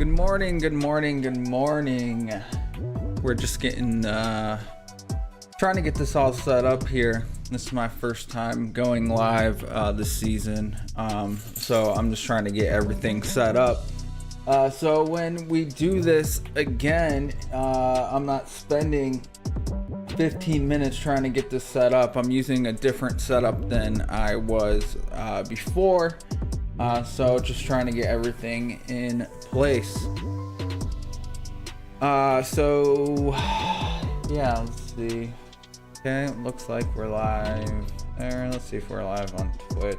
Good morning, good morning, good morning. We're just getting, trying to get this all set up here. This is my first time going live this season. So I'm just trying to get everything set up. So when we do this again, I'm not spending 15 minutes trying to get this set up. I'm using a different setup than I was before. So just trying to get everything in place. So yeah, let's see. Okay, it looks like we're live there. Let's see if we're live on Twitch.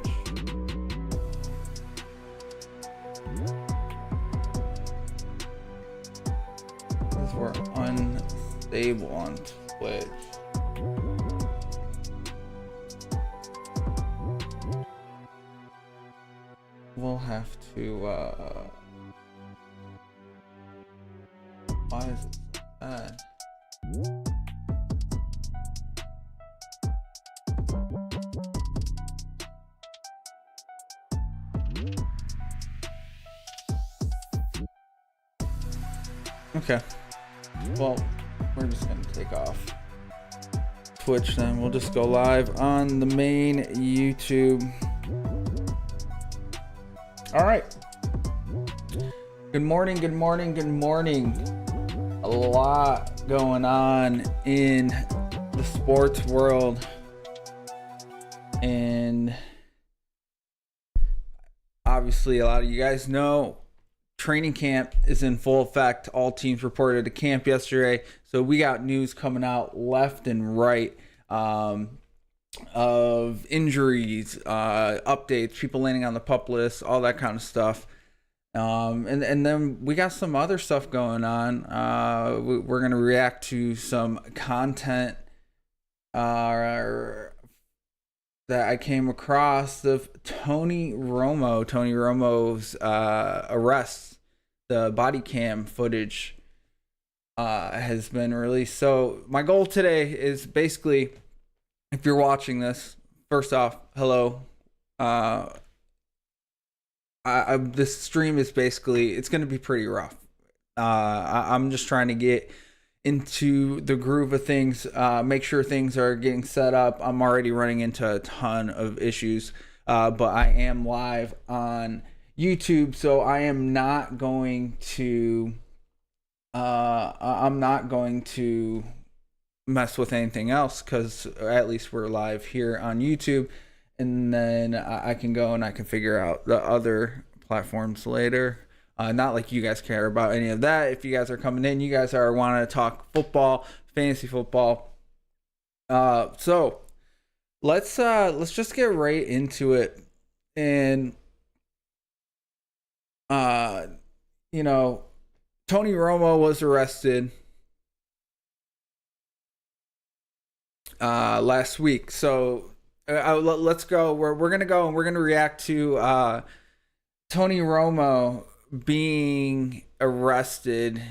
Because we're unstable on Twitch. We'll have to, why is it so bad? Okay, well, we're just gonna take off Twitch then. We'll just go live on the main YouTube. All right. Good morning, good morning, good morning. A lot going on in the sports world. And obviously, a lot of you guys know training camp is in full effect. All teams reported to camp yesterday. So we got news coming out left and right. Of injuries, updates, people landing on the PUP list, all that kind of stuff. And then we got some other stuff going on. We're going to react to some content that I came across of Tony Romo's arrest. The body cam footage has been released. So my goal today is basically, if you're watching this, first off, hello. This stream is basically, it's going to be pretty rough. I'm just trying to get into the groove of things, make sure things are getting set up. I'm already running into a ton of issues, but I am live on YouTube, so I am not going to, mess with anything else, because at least we're live here on YouTube, and then I can go and I can figure out the other platforms later. Not like you guys care about any of that. If you guys are coming in, you guys are wanting to talk football, fantasy football. So let's just get right into it. And Tony Romo was arrested last week. So let's go. We're gonna go and we're gonna react to Tony Romo being arrested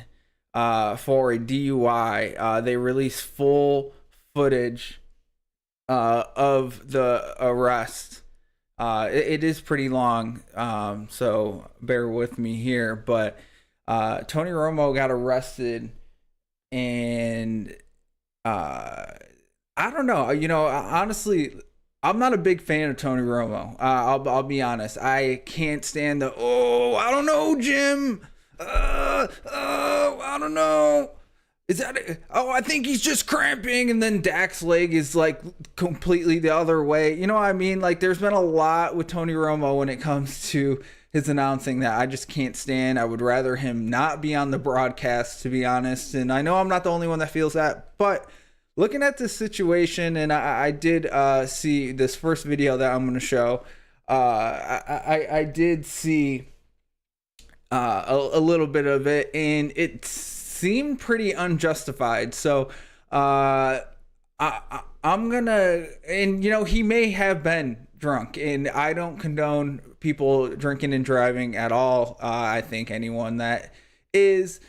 for a DUI. They released full footage of the arrest. It is pretty long, so bear with me here. But Tony Romo got arrested, and I don't know. Honestly, I'm not a big fan of Tony Romo. I'll be honest. I can't stand the, I don't know, Jim. I don't know. Is that it? I think he's just cramping. And then Dak's leg is like completely the other way. You know what I mean? Like, there's been a lot with Tony Romo when it comes to his announcing that I just can't stand. I would rather him not be on the broadcast, to be honest. And I know I'm not the only one that feels that, but looking at this situation, and I did see this first video that I'm going to show. I did see a little bit of it, and it seemed pretty unjustified. So I'm going to, and he may have been drunk, and I don't condone people drinking and driving at all. I think anyone that is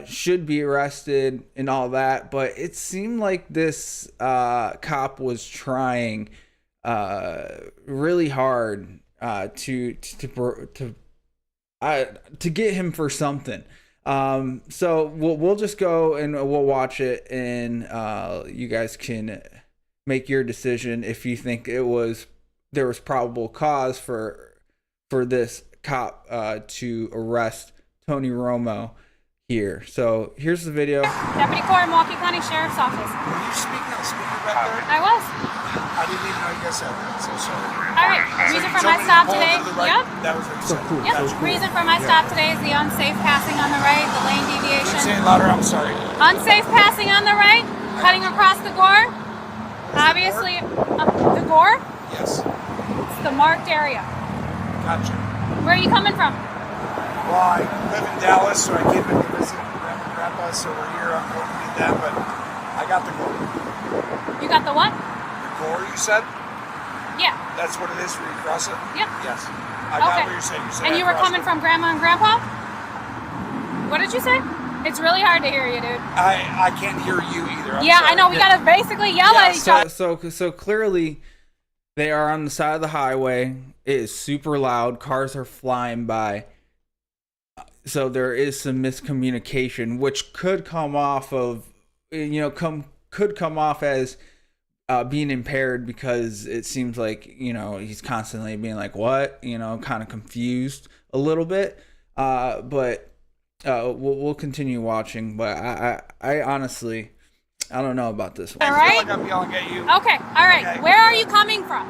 should be arrested and all that, but it seemed like this cop was trying really hard to to get him for something. So we'll just go and we'll watch it, and you guys can make your decision if you think there was probable cause for this cop to arrest Tony Romo here. So here's the video. Deputy Core, Milwaukee County Sheriff's Office. Were you speaking on speaker back there? I was. I didn't even know you guys said that. So sorry. All right. Reason for my stop today. Right. Yep. That was what you So said. cool. Yep. So cool. Reason for my stop today is the unsafe passing on the right, the lane Say deviation. it louder. I'm sorry. Unsafe passing on the right, cutting across the gore. Obviously, the gore. Yes. It's the marked area. Gotcha. Where are you coming from? Well, I live in Dallas, so I came in to visit Grandma and Grandpa, so we're here. I'm going to meet them, but I got the gore. You got the what? The gore, you said? Yeah. That's what it is where you cross it? Yep. Yes. I got Okay. what you're saying. You said And I you were crossed coming it. from Grandma and Grandpa? What did you say? It's really hard to hear you, dude. I can't hear you either. I'm Yeah, sorry. I know. We gotta basically yell Yeah, at each other. So clearly they are on the side of the highway. It is super loud. Cars are flying by. So there is some miscommunication, which could come off of, could come off as being impaired, because it seems like, he's constantly being like, what, kind of confused a little bit. But we'll continue watching. But I honestly, I don't know about this one. All I feel right. like I'm yelling at you. Okay, all right. Okay. Where are you coming from?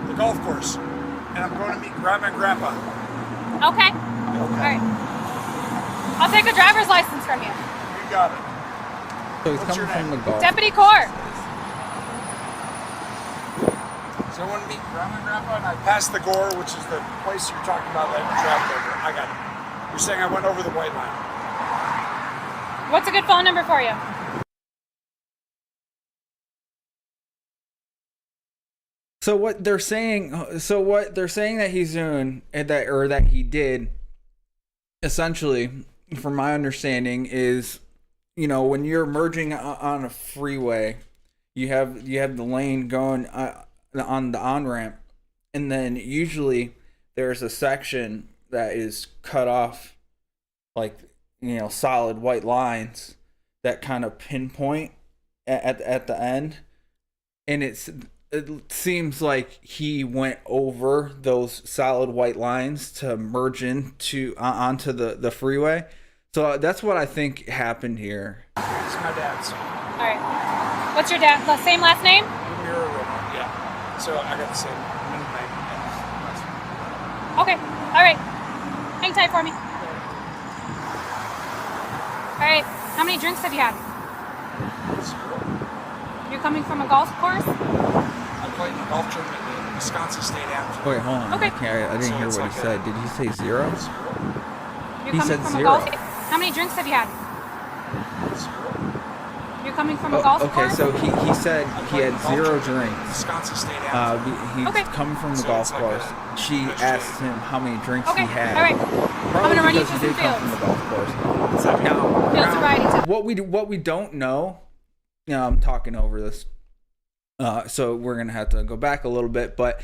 The golf course. And I'm going to meet Grandma and Grandpa. Okay. Okay. All right. I'll take a driver's license from you. You got it. So he's What's your coming from the name? golf. Deputy Core. So I want to meet Grandma and Grandpa, and I passed the gore, which is the place you're talking about that we traveled over. I got it. You're saying I went over the white line. What's a good phone number for you? So what they're saying that he's doing, and that he did, essentially, from my understanding, is, when you're merging on a freeway, you have the lane going on the on-ramp, and then usually there's a section that is cut off, like, solid white lines that kind of pinpoint at the end, and it seems like he went over those solid white lines to merge onto the freeway. So that's what I think happened here. It's my dad's. All right. What's your dad? The same last name? Mirror Romo, yeah. So I got the same middle name and last name. Okay. All right. Hang tight for me. All right. How many drinks have you had? Zero. You're coming from a golf course? I played in a golf tournament at the Wisconsin State Amateur. Wait, hold on. Okay. I didn't So hear it's what like he said. Did he say zero? Zero. You're He coming said from zero. a golf. How many drinks have you had? Zero. You're coming from a golf Okay, course? so he said he had zero drinks. Wisconsin State Amateur. He's Okay. coming from the So golf it's like course. She a- asked him how many drinks Okay. he had. All right. Probably gonna run you because he through did some come from the fields. golf course. Now, Field sobriety test. what we don't know, I'm talking over this, so we're gonna have to go back a little bit. But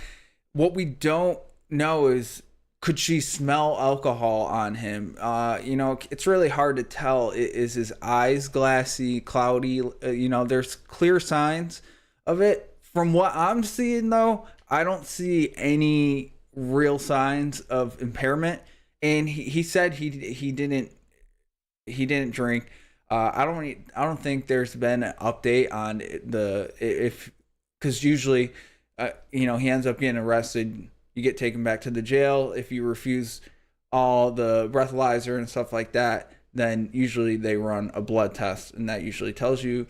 what we don't know is, could she smell alcohol on him? It's really hard to tell. Is his eyes glassy, cloudy? There's clear signs of it. From what I'm seeing, though, I don't see any real signs of impairment. And he said he didn't drink. I don't think there's been an update on because usually, he ends up getting arrested. You get taken back to the jail. If you refuse all the breathalyzer and stuff like that, then usually they run a blood test, and that usually tells you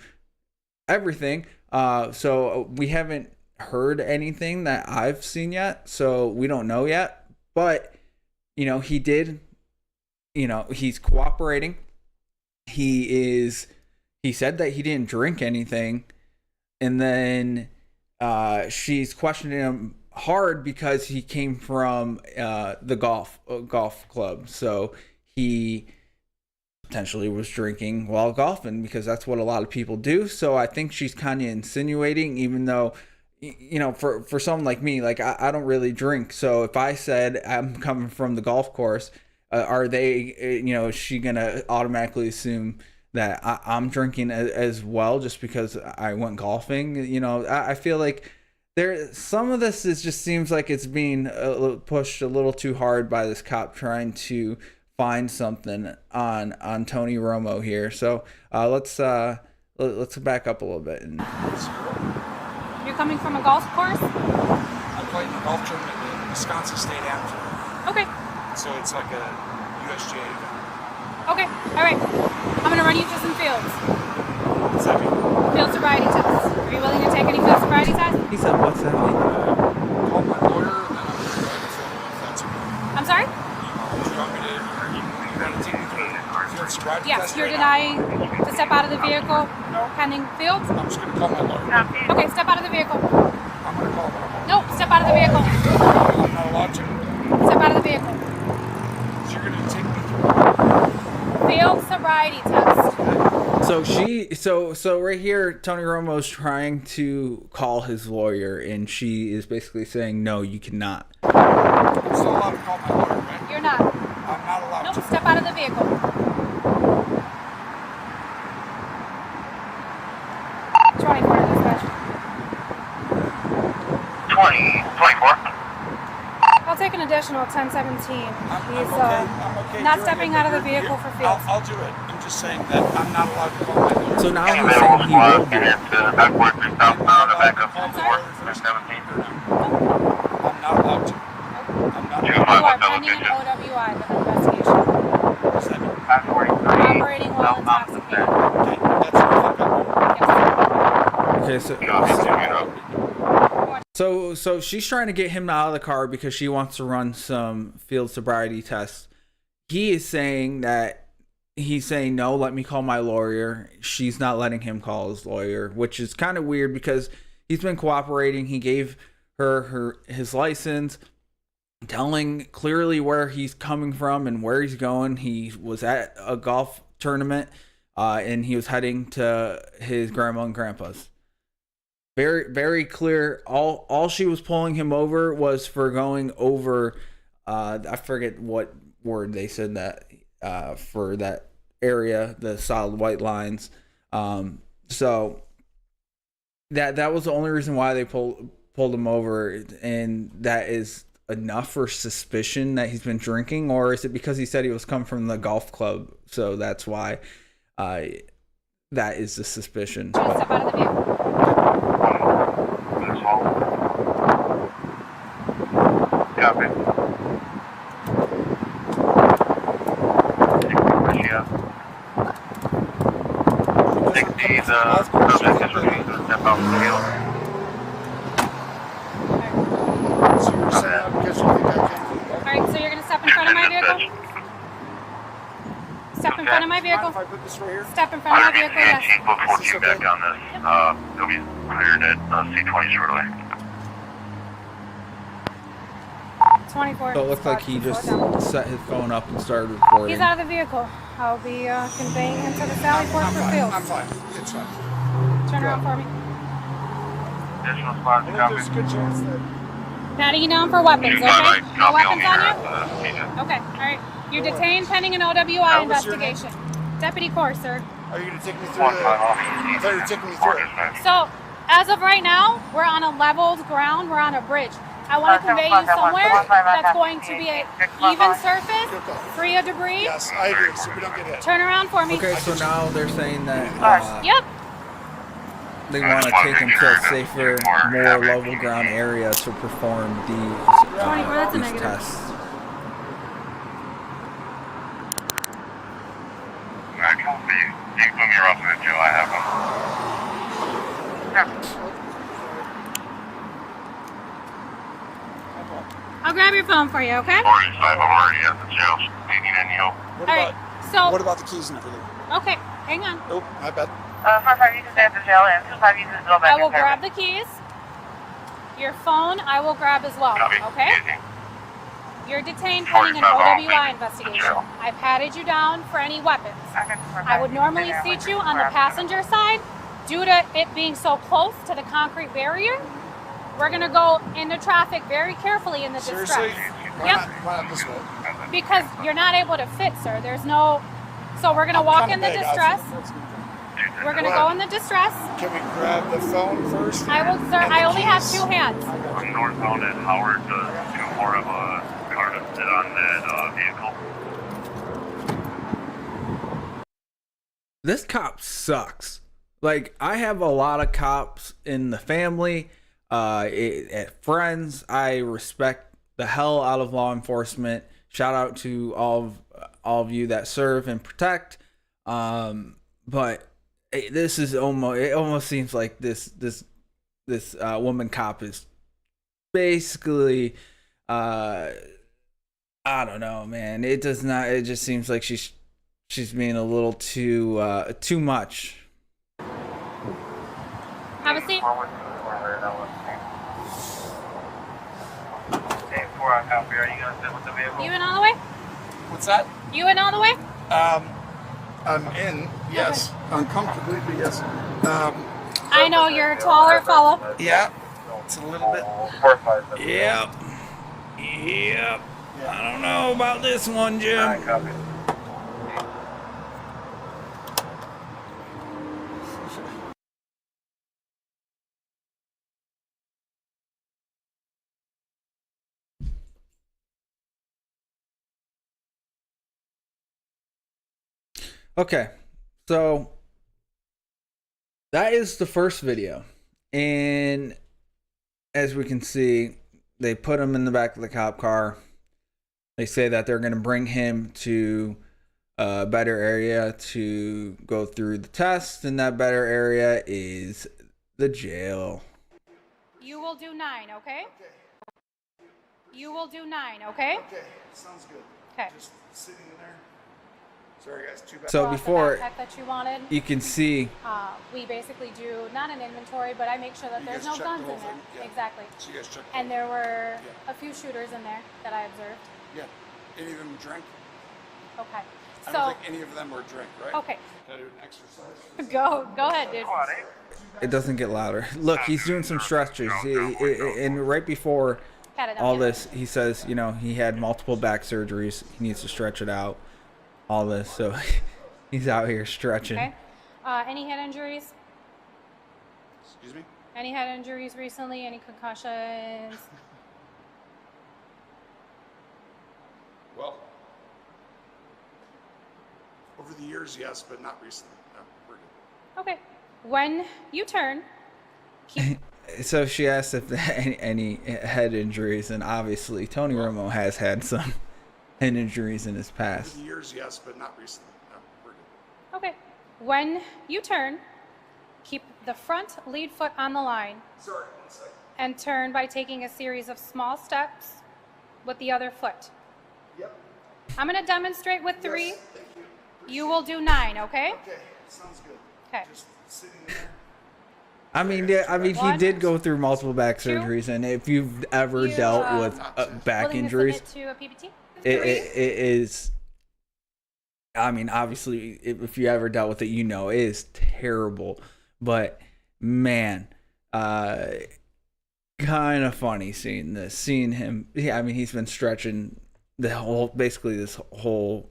everything. So we haven't heard anything that I've seen yet, so we don't know yet. But he did. He's cooperating. He said that he didn't drink anything, and then she's questioning him hard because he came from the golf club, so he potentially was drinking while golfing, because that's what a lot of people do. So I think she's kind of insinuating, even though you know, for someone like me, like I don't really drink. So if I said I'm coming from the golf course, are they, you know, is she gonna automatically assume that I'm drinking as well just because I went golfing? You know, I feel like some of this is just seems like it's being pushed a little too hard by this cop trying to find something on Tony Romo here. So let's back up a little bit. And You're coming from a golf course? I played in a golf tournament in Wisconsin State Amateur. Okay. So it's like a USGA event. Okay. All right. I'm gonna run you through some fields. What's that mean? Field sobriety tests. Are you willing to take any field sobriety tests? he said, "What's that mean?" Call my lawyer, and then I'm going to go ahead and fill it if that's okay. I'm sorry? Do you want me to, take me through a field sobriety Yes, test you're right now? denying to step out of the vehicle pending field? I'm just going to call my lawyer. Okay, step out of the vehicle. I'm going to call him. No, step out of the vehicle. I'm not allowed to. Step out of the vehicle. So you're going to take me through. Field sobriety test. So right here, Tony Romo's trying to call his lawyer, and she is basically saying, "No, you cannot." I'm still allowed to call my lawyer, right? You're not. I'm not allowed Nope, to. step out of the vehicle. 24 to dispatch. 24. I'll take an additional 1017. He's I'm okay not doing stepping it, out of but the vehicle for field. I'll do it. I'm just saying that I'm not allowed to call my lawyer. So now Any he's available saying he will squad, do get it. into backwards and southbound and back up Call to my 4, lawyer first. 17. I'm not allowed to. I'm not Two allowed five, You are what's the pending an location? OWI with an investigation. to. What's that mean? 543. Operating while southbound intoxicated. Okay, that's what I think I'm doing. Okay, so she's trying to get him out of the car because she wants to run some field sobriety tests. He is saying that he's saying, "No, let me call my lawyer." She's not letting him call his lawyer, which is kind of weird because he's been cooperating. He gave her his license, telling clearly where he's coming from and where he's going. He was at a golf tournament, and he was heading to his grandma and grandpa's. Very, very clear. All she was pulling him over was for going over. I forget what word they said that for that area, the solid white lines. So that was the only reason why they pulled him over, and that is enough for suspicion that he's been drinking, or is it because he said he was coming from the golf club? So that's why that is the suspicion. Step out of the vehicle. Copy. Subject is refusing to step out of the field. So you're saying that because you think I can't. Alright, so you're going to step in front of my vehicle? Step in front of my vehicle. If I put this right here? Step in front of my vehicle, yes. Chief will report you back on this. He'll be hired at C20 shortly. 24. So it looks like he just Slow down. set his phone up and started recording. He's out of the vehicle. I'll be conveying him to the Sally Port for field. I'm fine. It's fine. Turn around for me. Additional squad I to think there's a copy. good chance that Patting you down for weapons, okay? 255, No copy weapons on here you? at the Okay, alright. You're detained pending an OWI What was your name? investigation. Deputy Core, sir. are you going to take me through 1-5 the... I officer. thought you were taking me through it. So, as of right now, we're on a leveled ground. We're on a bridge. I want to convey you somewhere that's going to be an even surface, free of debris. Yes, I agree, so we don't get hit. Turn around for me. Okay, so now they're saying that Yep. they want to take him to a safer, more level ground area to perform that's a these negative. tests. I copy. You can me off in the jail. I have him. I'll grab your phone for you, okay? 45, I'm already at the jail. Do you need any help? What Alright, about, so, what about the keys and everything? okay, hang on. Nope, my bad. 45 you can stay at the jail and 25 you can go back I will grab the keys. Your phone, I will grab as well, Copy. okay? Easy. You're detained pending an 45 OWI officers, investigation. jail. I patted you down for any weapons. I would normally seat you on the passenger side. Due to it being so close to the concrete barrier, We're gonna go into traffic very carefully in the distress. Seriously? Yep. Why not this way? Because you're not able to fit, sir. There's no. So we're gonna walk in the distress. We're gonna go in the distress. Can we grab the phone first? I will, sir. I only have 2 hands. I'm northbound at Howard. Two more of a car to sit on that vehicle. This cop sucks. Like, I have a lot of cops in the family, at friends. I respect the hell out of law enforcement. Shout out to all of you that serve and protect. But this is almost seems like this woman cop is basically, I don't know, man. It does not. It just seems like she's being a little too much. Have a seat. You in all the way? What's that? You in all the way? I'm in, yes. Uncomfortably, but yes. I know you're a taller fellow. Yeah. It's a little bit. Yep. I don't know about this one, Jim. Okay, so that is the first video, and as we can see, they put him in the back of the cop car. They say that they're going to bring him to a better area to go through the test, and that better area is the jail. You will do 9, okay? You will do 9, okay? Okay, sounds good. Okay. Just sitting in there. Sorry, guys, too bad. So before backpack that you wanted, you can see, we basically do not an inventory, but I make sure that You there's guys no check the guns whole in there. thing? Yeah. Exactly. So you guys check. And there were a few shooters in there that I observed. Yeah. Any of them drink? Okay. I So don't think any of them were drink, right? okay, Can I do an exercise? go ahead, dude. it doesn't get louder. Look, he's doing some stretches, and right before Pat it down, all yeah. this, he says, you know, he had multiple back surgeries. He needs to stretch it out. All this, so he's out here stretching. Okay. Any head injuries? Excuse me? Any head injuries recently? Any concussions? Well, over the years, yes, but not recently. No, we're good. Okay. When you turn, keep So she asked if any head injuries, and obviously Tony Romo has had some head injuries in his Over past. the years, yes, but not recently. No, we're good. okay. When you turn, keep the front lead foot on the line Sorry, 1 second. and turn by taking a series of small steps with the other foot. Yep. I'm going to demonstrate with 3. Yes, thank you. You will do 9, okay? Okay, sounds good. Okay. Just sitting in there. I mean, he One, did go through multiple back two. surgeries, and if you've ever You, dealt with back Willing injuries, to submit to a PPT? it 3. is. I mean, obviously, if you ever dealt with it, you know it is terrible. But man, kind of funny seeing him. Yeah, I mean, he's been stretching basically this whole.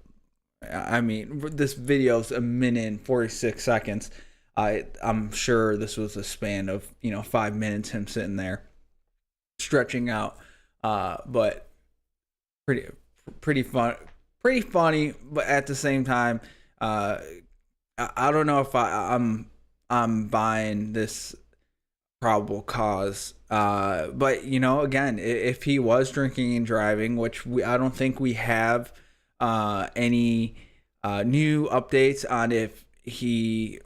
I mean, this video's a minute and 46 seconds. I'm sure this was a span of 5 minutes, him sitting there stretching out. But pretty funny, but at the same time, I don't know if I'm buying this probable cause. But again, if he was drinking and driving, which I don't think we have any new updates on if he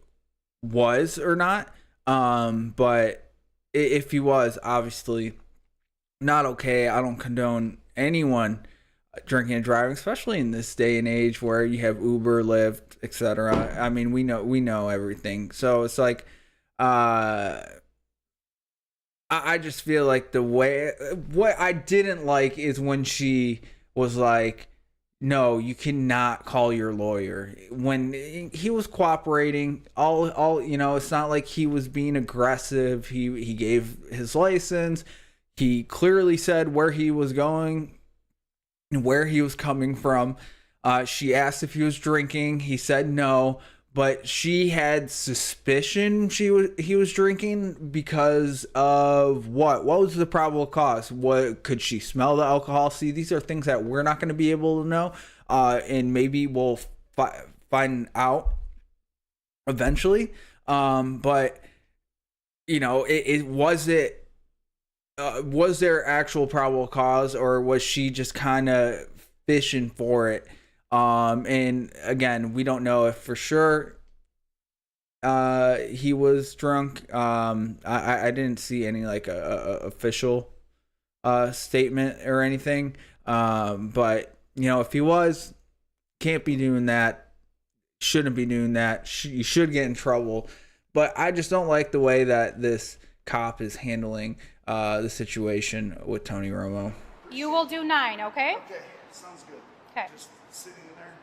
was or not. But if he was, obviously not okay. I don't condone anyone drinking and driving, especially in this day and age where you have Uber, Lyft, etc. I mean, we know everything. So it's like, I just feel like what I didn't like is when she was like, no, you cannot call your lawyer. When he was cooperating, all it's not like he was being aggressive. He gave his license. He clearly said where he was going and where he was coming from. She asked if he was drinking. He said no, but she had suspicion he was drinking because of what? What was the probable cause? What, could she smell the alcohol? See, these are things that we're not going to be able to know, and maybe we'll find out eventually. But was there actual probable cause, or was she just kind of fishing for it? And again, we don't know if for sure he was drunk. I didn't see any like a official statement or anything. But if he was, can't be doing that. Shouldn't be doing that. You should get in trouble. But I just don't like the way that this cop is handling the situation with Tony Romo. You will do 9, okay? Okay, sounds good. Okay. Just sitting in there.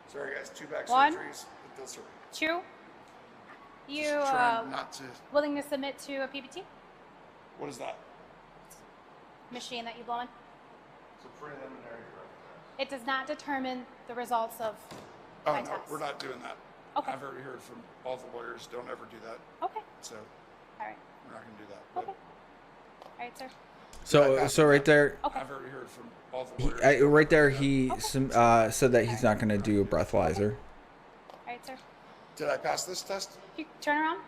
Sorry, guys. 2 back 1, surgeries. But those are 2. You just trying not to. willing to submit to a PPT What is that? machine that you blow in? It's a preliminary drug test. It does not determine the results of Oh my no, test. we're not doing that. Okay. I've already heard from all the lawyers. Don't ever do that. Okay. So All right. we're not going to do that. Okay. All right, sir. So right there, Okay. I've already heard from all the lawyers. right there, he said that he's not going to do a breathalyzer. All right, sir. Did I pass this test? You turn around.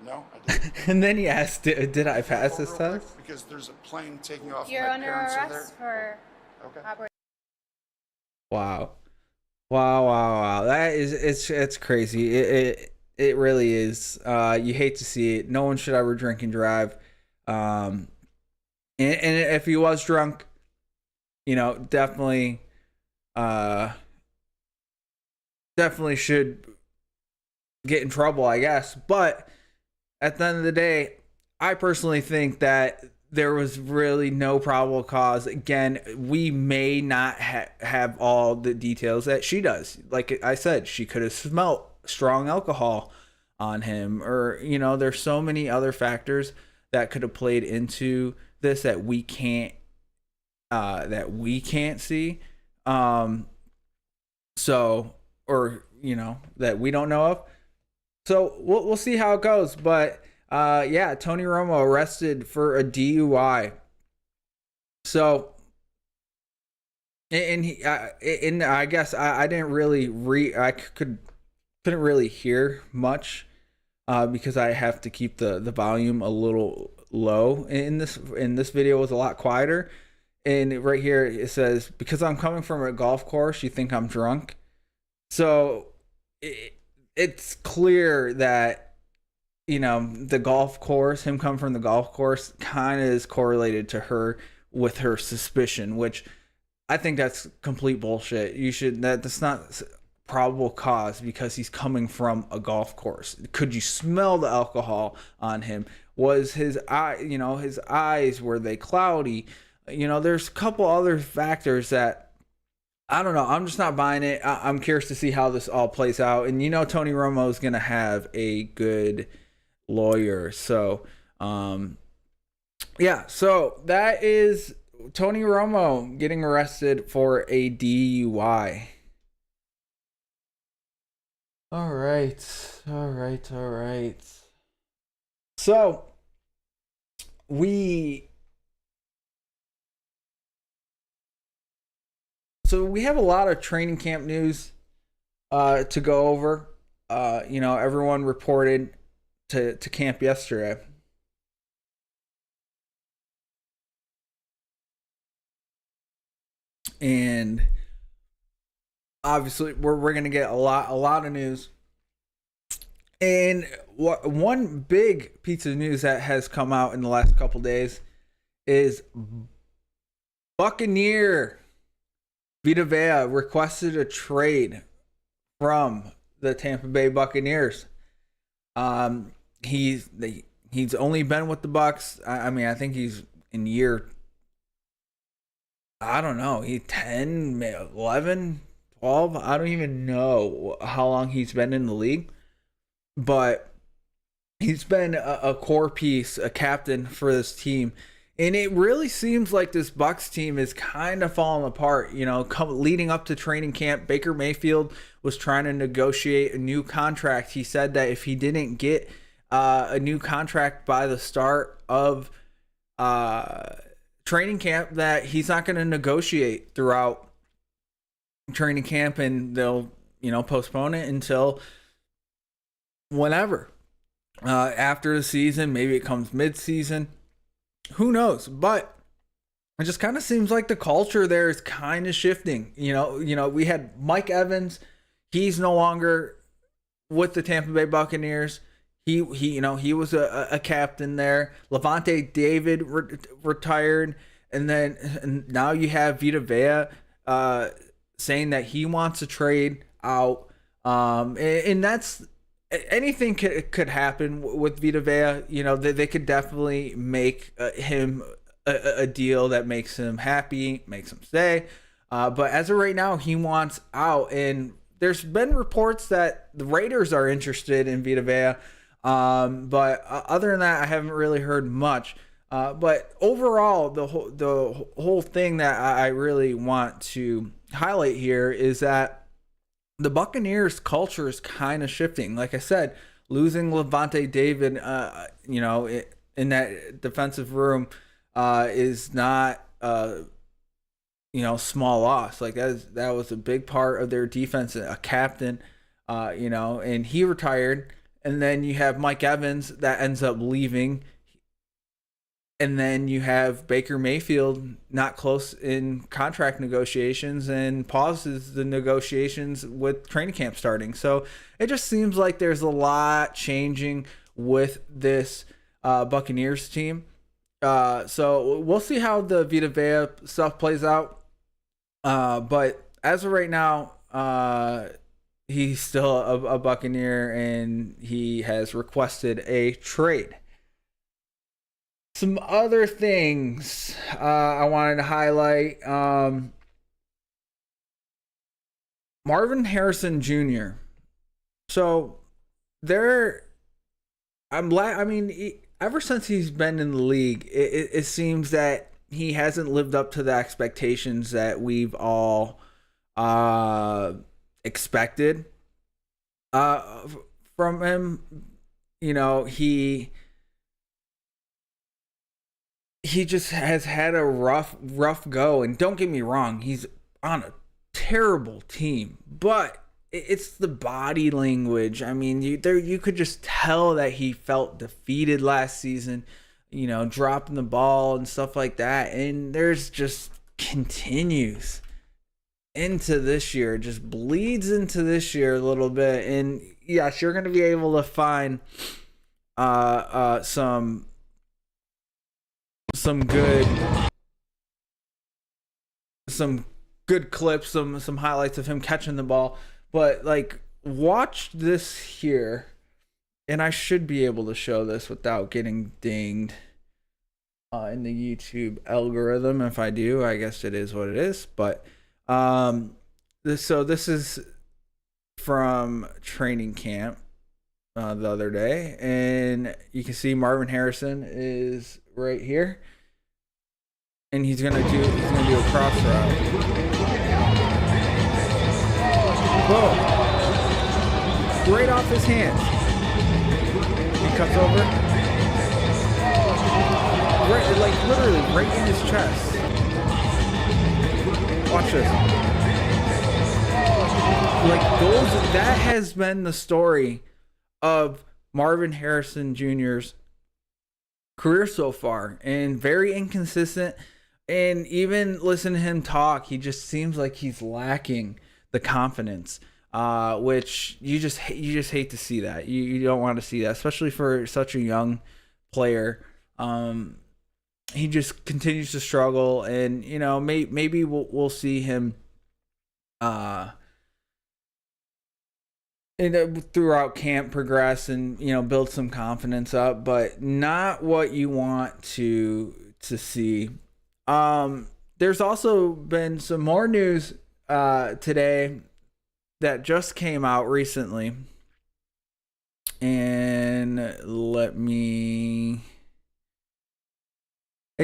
No, I didn't. And then he asked, "Did I pass this Real quick, test?" because there's a plane taking off. You're My under parents are arrest there. for Okay. operating. Wow. That is it's crazy. It really is. You hate to see it. No one should ever drink and drive. And if he was drunk, definitely should get in trouble, I guess. But at the end of the day, I personally think that there was really no probable cause. Again, we may not have all the details that she does. Like I said, she could have smelt strong alcohol on him, or there's so many other factors that could have played into this that we can't see. That we don't know of. So we'll see how it goes. But Tony Romo arrested for a DUI. So, and I guess I didn't really couldn't really hear much because I have to keep the volume a little low. In this video, it was a lot quieter. And right here it says, "Because I'm coming from a golf course, you think I'm drunk." So it's clear that the golf course, him coming from the golf course, kind of is correlated to her with her suspicion, which I think that's complete bullshit. That's not probable cause because he's coming from a golf course. Could you smell the alcohol on him? Was his eyes, were they cloudy? There's a couple other factors that I don't know. I'm just not buying it. I'm curious to see how this all plays out. And Tony Romo is going to have a good lawyer. So, so that is Tony Romo getting arrested for a DUI. All right. So, we have a lot of training camp news to go over. Everyone reported to camp yesterday. And obviously we're going to get a lot of news. And one big piece of news that has come out in the last couple days is Buccaneer Vita Vea requested a trade from the Tampa Bay Buccaneers. He's only been with the Bucs. I think he's in year I don't know, he 10, 11, 12. I don't even know how long he's been in the league, but he's been a core piece, a captain for this team. And it really seems like this Bucks team is kind of falling apart. Leading up to training camp, Baker Mayfield was trying to negotiate a new contract. He said that if he didn't get a new contract by the start of training camp, that he's not going to negotiate throughout training camp, and they'll postpone it until whenever after the season. Maybe it comes mid-season. Who knows? But it just kind of seems like the culture there is kind of shifting. We had Mike Evans. He's no longer with the Tampa Bay Buccaneers. He was a captain there. Levante David retired, and now you have Vita Vea saying that he wants to trade out. And that's, anything could happen with Vita Vea. They could definitely make him a deal that makes him happy, makes him stay. But as of right now, he wants out. And there's been reports that the Raiders are interested in Vita Vea. But other than that, I haven't really heard much. But overall, the whole thing that I really want to highlight here is that the Buccaneers culture is kind of shifting. Like I said, losing Levante David, in that defensive room, is not, small loss. Like that was a big part of their defense, a captain, and he retired. And then you have Mike Evans that ends up leaving. And then you have Baker Mayfield not close in contract negotiations and pauses the negotiations with training camp starting. So it just seems like there's a lot changing with this Buccaneers team. So we'll see how the Vita Vea stuff plays out. But as of right now, he's still a Buccaneer, and he has requested a trade. Some other things I wanted to highlight. Marvin Harrison Jr. So ever since he's been in the league, it seems that he hasn't lived up to the expectations that we've all expected from him. He just has had a rough go. And don't get me wrong, he's on a terrible team, but it's the body language. I mean, you could just tell that he felt defeated last season, dropping the ball and stuff like that. And there's just continues into this year, just bleeds into this year a little bit. And yes, you're going to be able to find some good clips, some highlights of him catching the ball. But watch this here, and I should be able to show this without getting dinged in the YouTube algorithm. If I do, I guess it is what it is. But this is from training camp the other day, and you can see Marvin Harrison is right here, and he's gonna do a cross route. Whoa! Right off his hands. He comes over, literally right in his chest. Watch this. That has been the story of Marvin Harrison Jr.'s career so far, and very inconsistent. And even listen to him talk, he just seems like he's lacking the confidence, which you just hate to see that. You don't want to see that, especially for such a young player. He just continues to struggle, and maybe we'll see him throughout camp progress and build some confidence up, but not what you want to see. there's also been some more news today that just came out recently. And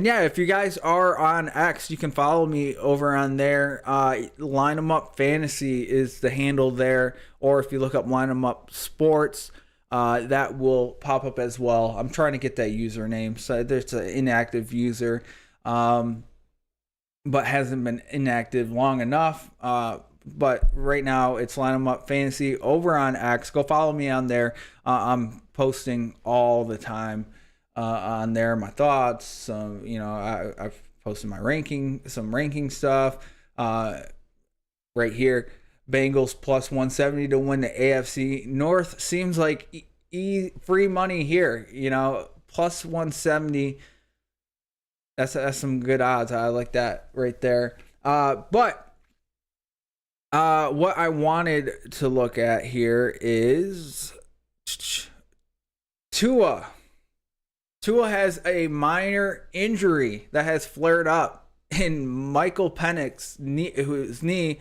yeah, if you guys are on X, you can follow me over on there. Line 'em Up Fantasy is the handle there. Or if you look up Line 'em Up Sports, that will pop up as well. I'm trying to get that username. So there's an inactive user, but hasn't been inactive long enough. But right now it's Line 'em Up Fantasy over on X. Go follow me on there. I'm posting all the time on there, my thoughts. I've posted my some ranking stuff. Right here, Bengals plus 170 to win the AFC North. Seems like free money here. Plus 170. That's some good odds. I like that right there. But what I wanted to look at here is Tua. Tua has a minor injury that has flared up in Michael Penix's knee, whose knee,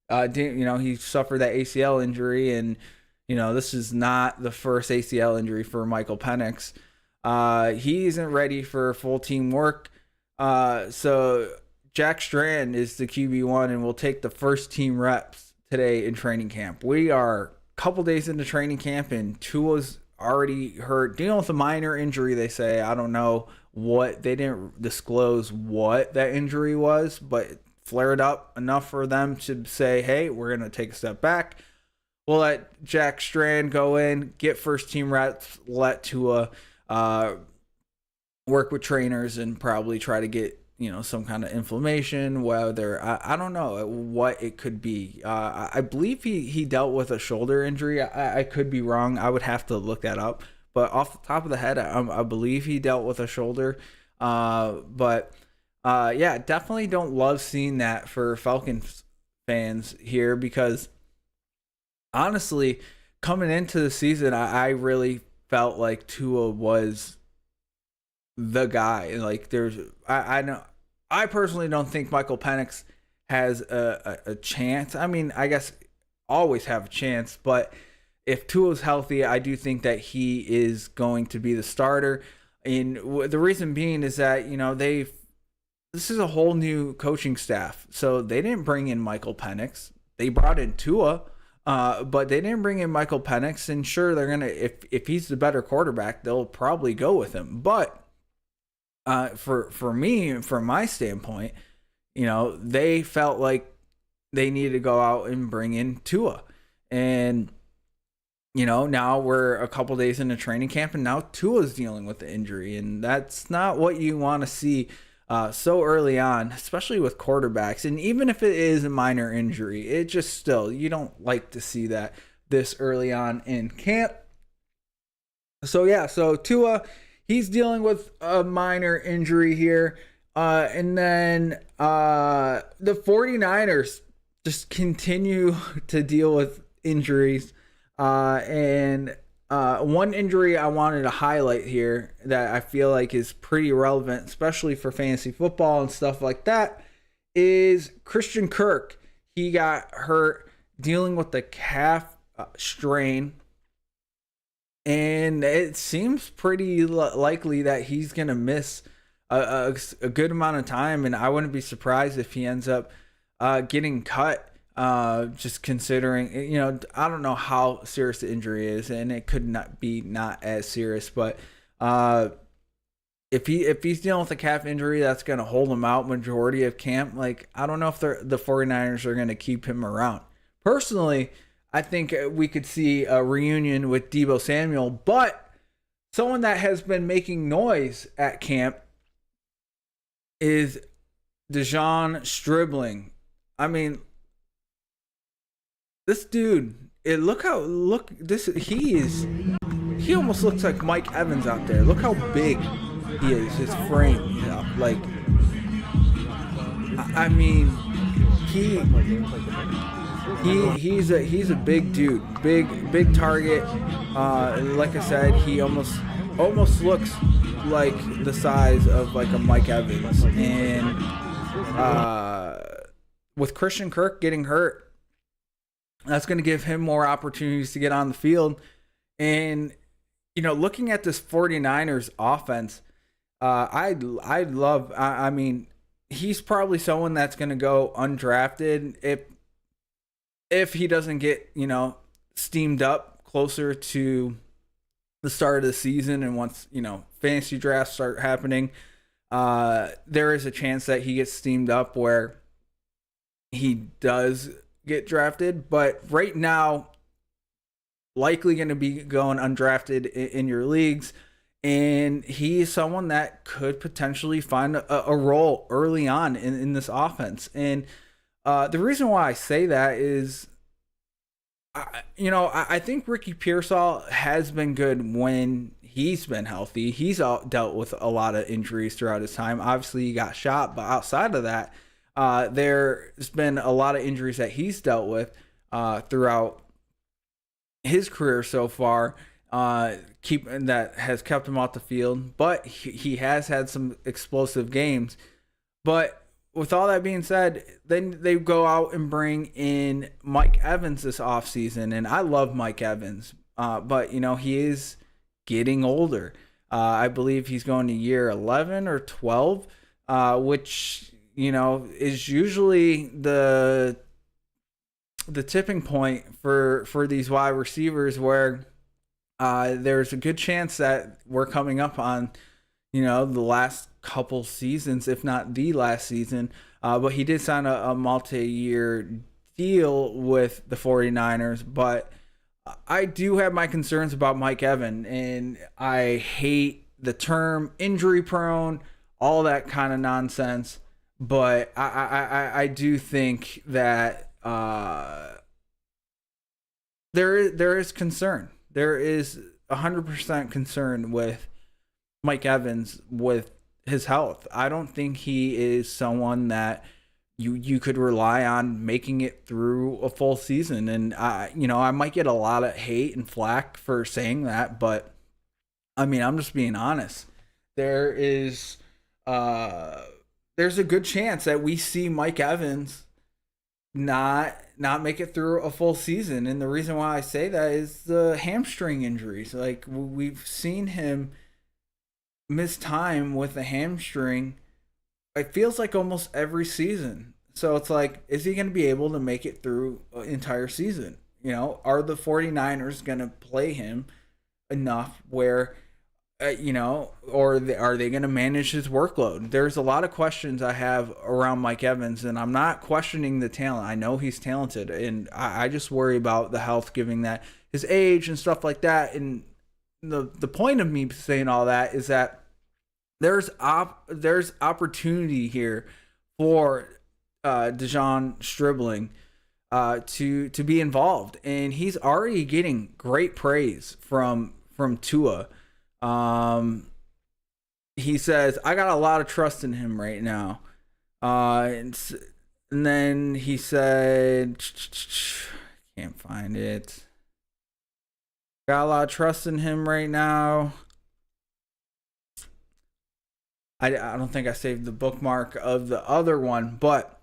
he suffered that ACL injury, and this is not the first ACL injury for Michael Penix. He isn't ready for full team work, so Jack Strand is the QB1 and will take the first team reps today in training camp. We are a couple days into training camp, and Tua's already hurt, dealing with a minor injury, they say. I don't know what, they didn't disclose what that injury was, but it flared up enough for them to say, hey, we're going to take a step back. We'll let Jack Strand go in, get first team reps, let Tua work with trainers and probably try to get some kind of inflammation, whether I don't know what it could be. I believe he dealt with a shoulder injury. I could be wrong. I would have to look that up. But off the top of the head, I believe he dealt with a shoulder. But definitely don't love seeing that for Falcons fans here, because honestly, coming into the season, I really felt like Tua was the guy. Like I personally don't think Michael Penix has a chance. I mean, I guess always have a chance, but if Tua's healthy, I do think that he is going to be the starter. And the reason being is that, this is a whole new coaching staff. So they didn't bring in Michael Penix. They brought in Tua, but they didn't bring in Michael Penix. And sure, they're going to, if he's the better quarterback, they'll probably go with him. But for me, from my standpoint, they felt like they needed to go out and bring in Tua. And, now we're a couple days into training camp, and now Tua's dealing with the injury. And that's not what you want to see so early on, especially with quarterbacks. And even if it is a minor injury, it just still, you don't like to see that this early on in camp. So Tua, he's dealing with a minor injury here. And then the 49ers just continue to deal with injuries. And one injury I wanted to highlight here that I feel like is pretty relevant, especially for fantasy football and stuff like that, is Christian Kirk. He got hurt dealing with the calf strain. And it seems pretty likely that he's going to miss a good amount of time. And I wouldn't be surprised if he ends up getting cut, just considering, I don't know how serious the injury is. And it could not as serious. But if he's dealing with a calf injury, that's going to hold him out majority of camp. Like, I don't know if the 49ers are going to keep him around. Personally, I think we could see a reunion with Deebo Samuel, but someone that has been making noise at camp is Dejon Stribling. I mean, this dude, he almost looks like Mike Evans out there. Look how big he is, his frame. I mean, he's a big dude, big target. Like I said, he almost looks like the size of like a Mike Evans, and with Christian Kirk getting hurt, that's going to give him more opportunities to get on the field. And, looking at this 49ers offense, I mean, he's probably someone that's going to go undrafted if he doesn't get, steamed up closer to the start of the season. And once, fantasy drafts start happening, there is a chance that he gets steamed up where he does get drafted. But right now, likely going to be going undrafted in your leagues. And he is someone that could potentially find a role early on in this offense. And the reason why I say that is, I think Ricky Pearsall has been good when he's been healthy. He's dealt with a lot of injuries throughout his time. Obviously, he got shot, but outside of that, there's been a lot of injuries that he's dealt with throughout his career so far. That has kept him off the field, but he has had some explosive games. But with all that being said, then they go out and bring in Mike Evans this offseason, and I love Mike Evans, but he is getting older. I believe he's going to year 11 or 12, which is usually the tipping point for these wide receivers, where there's a good chance that we're coming up on, the last couple seasons, if not the last season. But he did sign a multi-year deal with the 49ers. But I do have my concerns about Mike Evans, and I hate the term injury prone, all that kind of nonsense. But I do think that there is concern. There is 100% concern with Mike Evans with his health. I don't think he is someone that you could rely on making it through a full season. And I might get a lot of hate and flack for saying that, but I mean, I'm just being honest. There's a good chance that we see Mike Evans not make it through a full season. And the reason why I say that is the hamstring injuries. Like, we've seen him miss time with the hamstring. It feels like almost every season. So it's like, is he going to be able to make it through an entire season? Are the 49ers going to play him enough where, or are they going to manage his workload? There's a lot of questions I have around Mike Evans, and I'm not questioning the talent. I know he's talented, and I just worry about the health, given that his age and stuff like that. And the point of me saying all that is that there's opportunity here for Dejon Stribling to be involved, and he's already getting great praise from Tua. He says, I got a lot of trust in him right now. And then he said, can't find it. Got a lot of trust in him right now. I don't think I saved the bookmark of the other one, but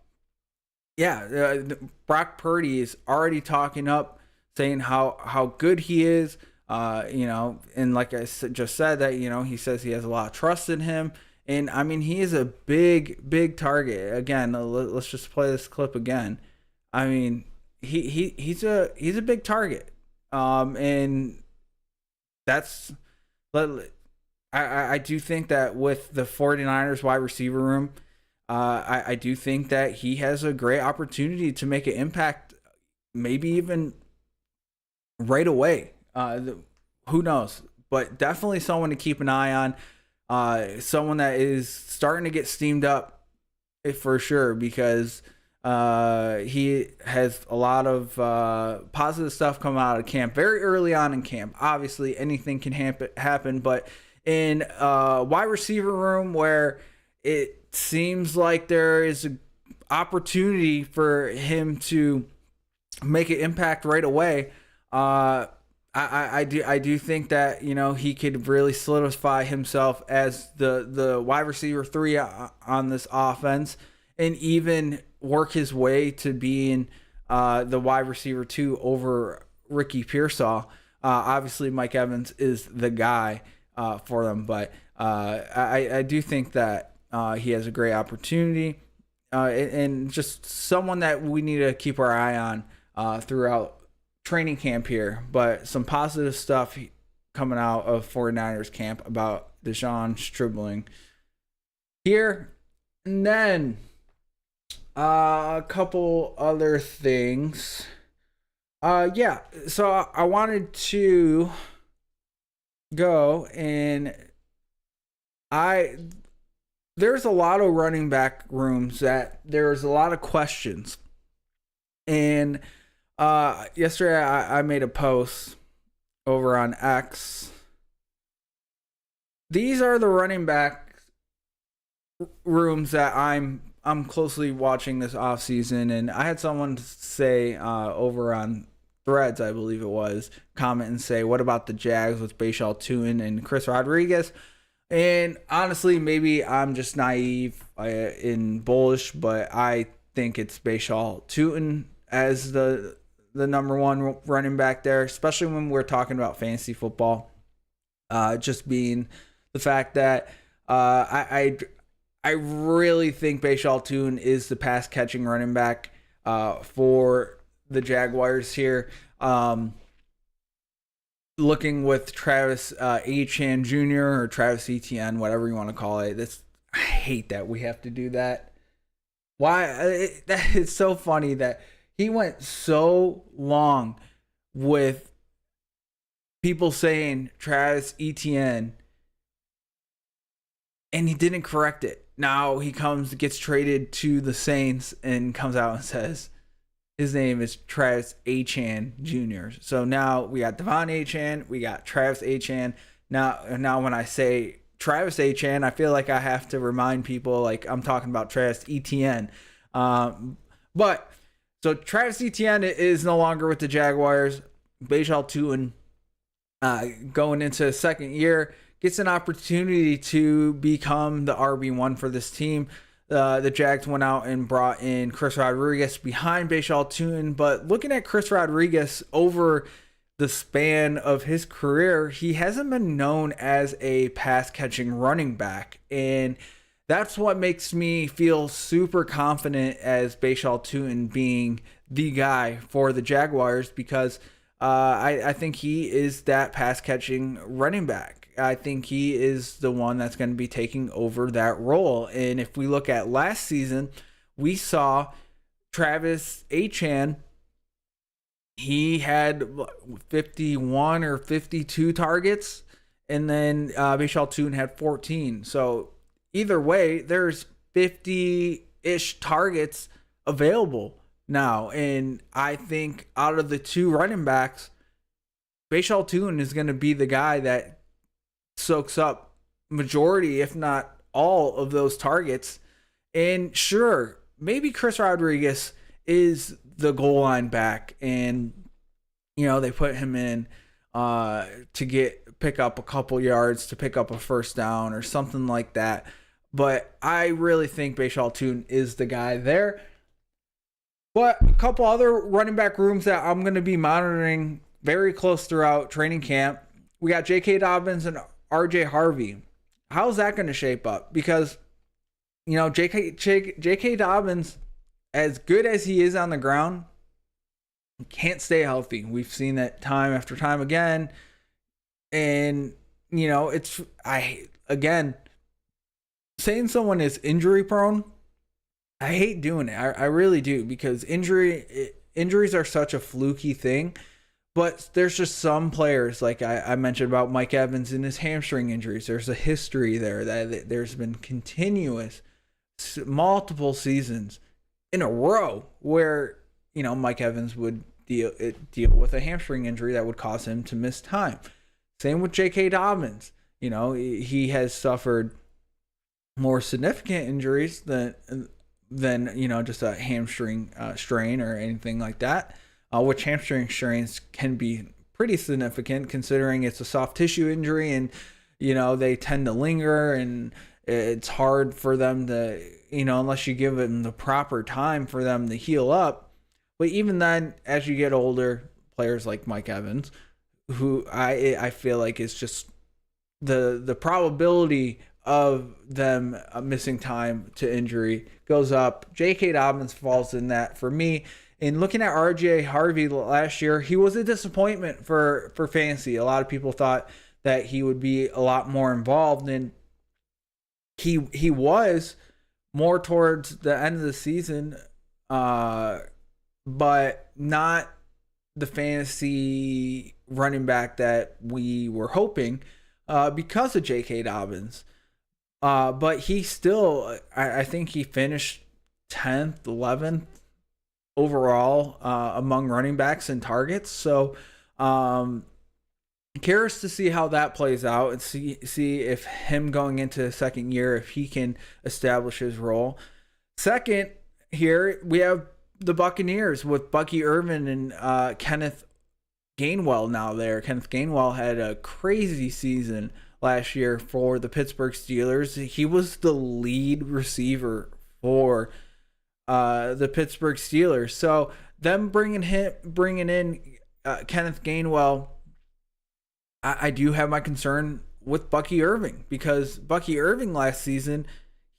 yeah, Brock Purdy is already talking up, saying how good he is. And like I just said, that he says he has a lot of trust in him, and I mean, he is a big target. Again, let's just play this clip again. I mean, he's a big target, and that's. I do think that with the 49ers wide receiver room, I do think that he has a great opportunity to make an impact, maybe even right away. Who knows? But definitely someone to keep an eye on. Someone that is starting to get steamed up, for sure, because he has a lot of positive stuff come out of camp very early on in camp. Obviously, anything can happen, but in wide receiver room where it seems like there is an opportunity for him to make an impact right away, I do think that he could really solidify himself as the wide receiver 3 on this offense. and even work his way to being the wide receiver 2 over Ricky Pearsall. Obviously, Mike Evans is the guy for them, but I do think that he has a great opportunity and just someone that we need to keep our eye on throughout training camp here. But some positive stuff coming out of 49ers camp about Deshaun Stribling here. And then a couple other things. So I wanted to go and there's a lot of running back rooms that there's a lot of questions. And yesterday I made a post over on X. These are the running back rooms that I'm closely watching this offseason, and I had someone say over on Threads, I believe it was, comment and say, what about the Jags with Bashaw Tuin and Chris Rodriguez? And honestly, maybe I'm just naive and bullish, but I think it's Bashaw Tuin as the number one running back there, especially when we're talking about fantasy football. Just being the fact that I really think Bashaw Tuin is the pass catching running back for the Jaguars here. Looking with Travis Etienne Jr. or Travis Etienne, whatever you want to call it. I hate that we have to do that. Why? It's so funny that he went so long with people saying Travis Etienne and he didn't correct it. Now he gets traded to the Saints and comes out and says his name is Travis Etienne Jr. So now we got Devon Etienne, we got Travis Etienne. Now when I say Travis Etienne, I feel like I have to remind people like I'm talking about Travis Etienne. But so Travis Etienne is no longer with the Jaguars. Bashaw Tuin going into the second year gets an opportunity to become the RB1 for this team. The Jags went out and brought in Chris Rodriguez behind Bashaw Tuin. But looking at Chris Rodriguez over the span of his career, he hasn't been known as a pass-catching running back. And that's what makes me feel super confident as Bashaw Tuin being the guy for the Jaguars, because I think he is that pass-catching running back. I think he is the one that's going to be taking over that role. And if we look at last season, we saw Travis Etienne, he had 51 or 52 targets, and then Bashaw Tuin had 14. So either way, there's 50-ish targets available now. And I think out of the two running backs, Bashaw Tuin is going to be the guy that soaks up majority, if not all, of those targets. And sure, maybe Chris Rodriguez is the goal line back, and they put him in to pick up a couple yards, to pick up a first down or something like that. But I really think Bashaw Tuin is the guy there. But a couple other running back rooms that I'm going to be monitoring very close throughout training camp. We got J.K. Dobbins and RJ Harvey. How's that going to shape up? Because, J.K. Dobbins, as good as he is on the ground, can't stay healthy. We've seen that time after time again. And, saying someone is injury prone, I hate doing it. I really do, because injuries are such a fluky thing. But there's just some players, like I mentioned about Mike Evans and his hamstring injuries. There's a history there that there's been continuous multiple seasons in a row where, Mike Evans would deal with a hamstring injury that would cause him to miss time. Same with J.K. Dobbins. He has suffered more significant injuries than just a hamstring strain or anything like that. Which hamstring strains can be pretty significant considering it's a soft tissue injury, and they tend to linger, and it's hard for them to, unless you give them the proper time for them to heal up. But even then, as you get older, players like Mike Evans, who I feel like is just the probability of them missing time to injury goes up. J.K. Dobbins falls in that for me. In looking at R.J. Harvey last year, he was a disappointment for fantasy. A lot of people thought that he would be a lot more involved, and he was more towards the end of the season, but not the fantasy running back that we were hoping because of J.K. Dobbins. But he still, I think he finished 10th, 11th overall among running backs and targets. So, curious to see how that plays out and see if him going into the second year, if he can establish his role. Second, here we have the Buccaneers with Bucky Irvin and Kenneth Gainwell now there. Kenneth Gainwell had a crazy season last year for the Pittsburgh Steelers. He was the lead receiver for the Pittsburgh Steelers. So them bringing in Kenneth Gainwell, I do have my concern with Bucky Irving, because Bucky Irving last season,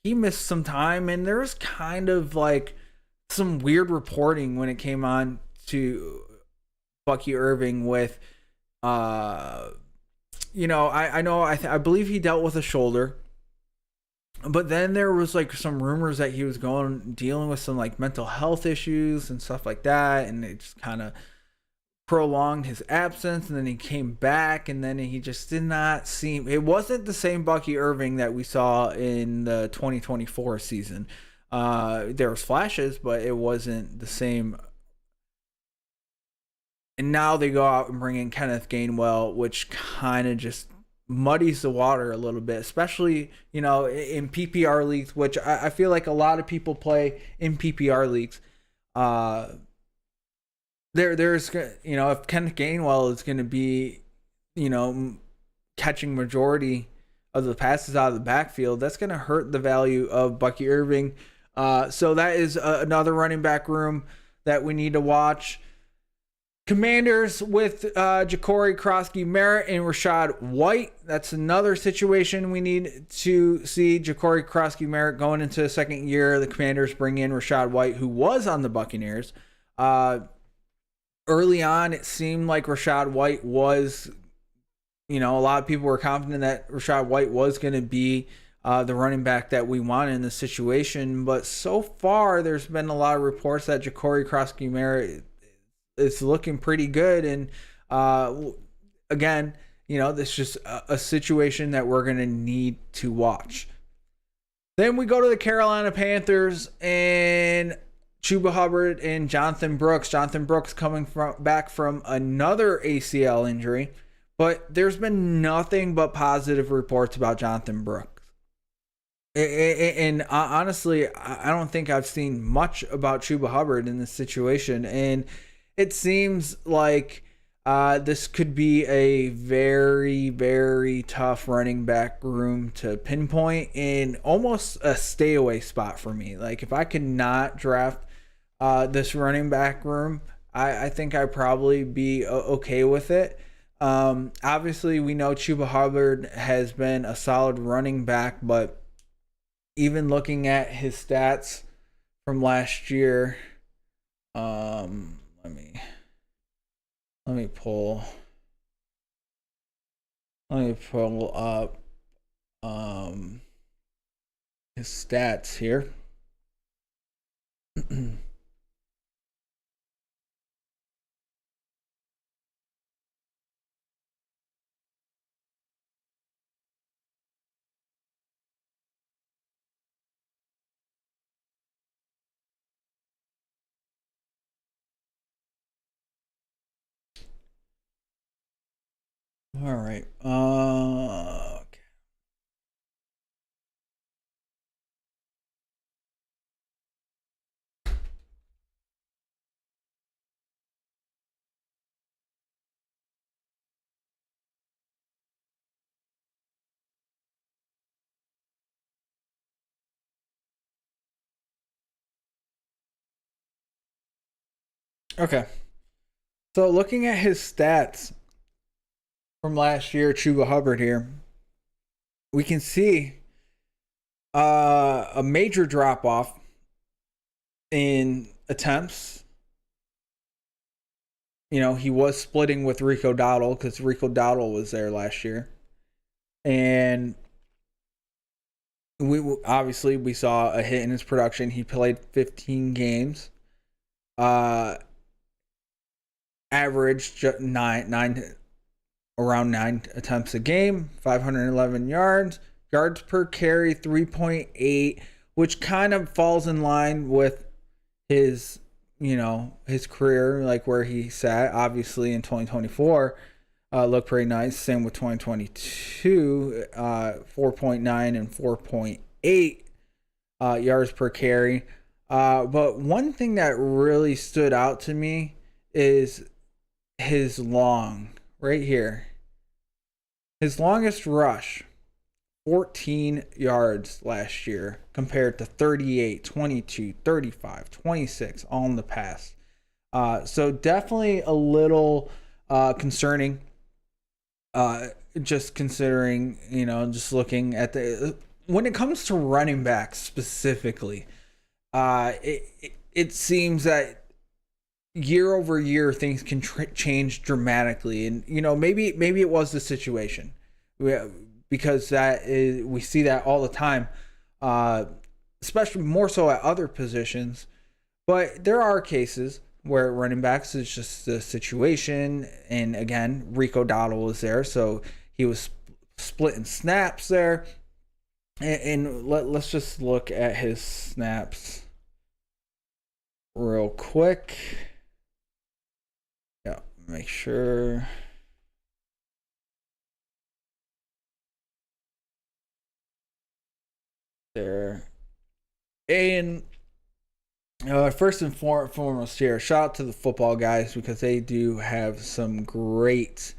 he missed some time, and there was kind of like some weird reporting when it came on to Bucky Irving with, I believe he dealt with a shoulder, but then there was like some rumors that he was dealing with some like mental health issues and stuff like that, and it just kind of prolonged his absence, and then he came back, and then he just did not seem, it wasn't the same Bucky Irving that we saw in the 2024 season. There was flashes, but it wasn't the same. And now they go out and bring in Kenneth Gainwell, which kind of just muddies the water a little bit, especially, in PPR leagues, which I feel like a lot of people play in PPR leagues. There's, if Kenneth Gainwell is going to be, catching majority of the passes out of the backfield, that's going to hurt the value of Bucky Irving. So that is another running back room that we need to watch. Commanders with Ja'Cory Krosky-Merritt and Rachaad White. That's another situation we need to see. Ja'Cory Krosky-Merritt going into the second year. The Commanders bring in Rachaad White, who was on the Buccaneers. Early on, it seemed like Rachaad White was, a lot of people were confident that Rachaad White was going to be the running back that we wanted in this situation. But so far, there's been a lot of reports that Ja'Cory Krosky-Merritt is looking pretty good. And again, this is just a situation that we're going to need to watch. Then we go to the Carolina Panthers and Chuba Hubbard and Jonathan Brooks. Jonathan Brooks coming back from another ACL injury, but there's been nothing but positive reports about Jonathan Brooks. And honestly, I don't think I've seen much about Chuba Hubbard in this situation, and it seems like this could be a very, very tough running back room to pinpoint, and almost a stay away spot for me. Like, if I could not draft this running back room, I think I'd probably be okay with it. Obviously, we know Chuba Hubbard has been a solid running back, but even looking at his stats from last year, let me pull up his stats here. All right. Okay. Okay. So looking at his stats from last year, Chuba Hubbard here, we can see a major drop off in attempts. You know, he was splitting with Rico Dowdle because Rico Dowdle was there last year. And we saw a hit in his production. He played 15 games. Averaged around 9 attempts a game, 511 yards per carry 3.8, which kind of falls in line with his his career, like where he sat. Obviously in 2024 looked pretty nice. Same with 2022, 4.9 and 4.8 yards per carry. But one thing that really stood out to me is his right here. His longest rush, 14 yards last year compared to 38, 22, 35, 26 all in the past. So definitely a little concerning. Just considering, just looking at when it comes to running backs specifically, it seems that year over year things can change dramatically, and maybe it was the situation, because we see that all the time, especially more so at other positions. But there are cases where running backs is just the situation, and again, Rico Dowdle was there, so he was splitting snaps there, and let's just look at his snaps real quick. Yeah, make sure. There. And first and foremost here, shout out to the football guys, because they do have some great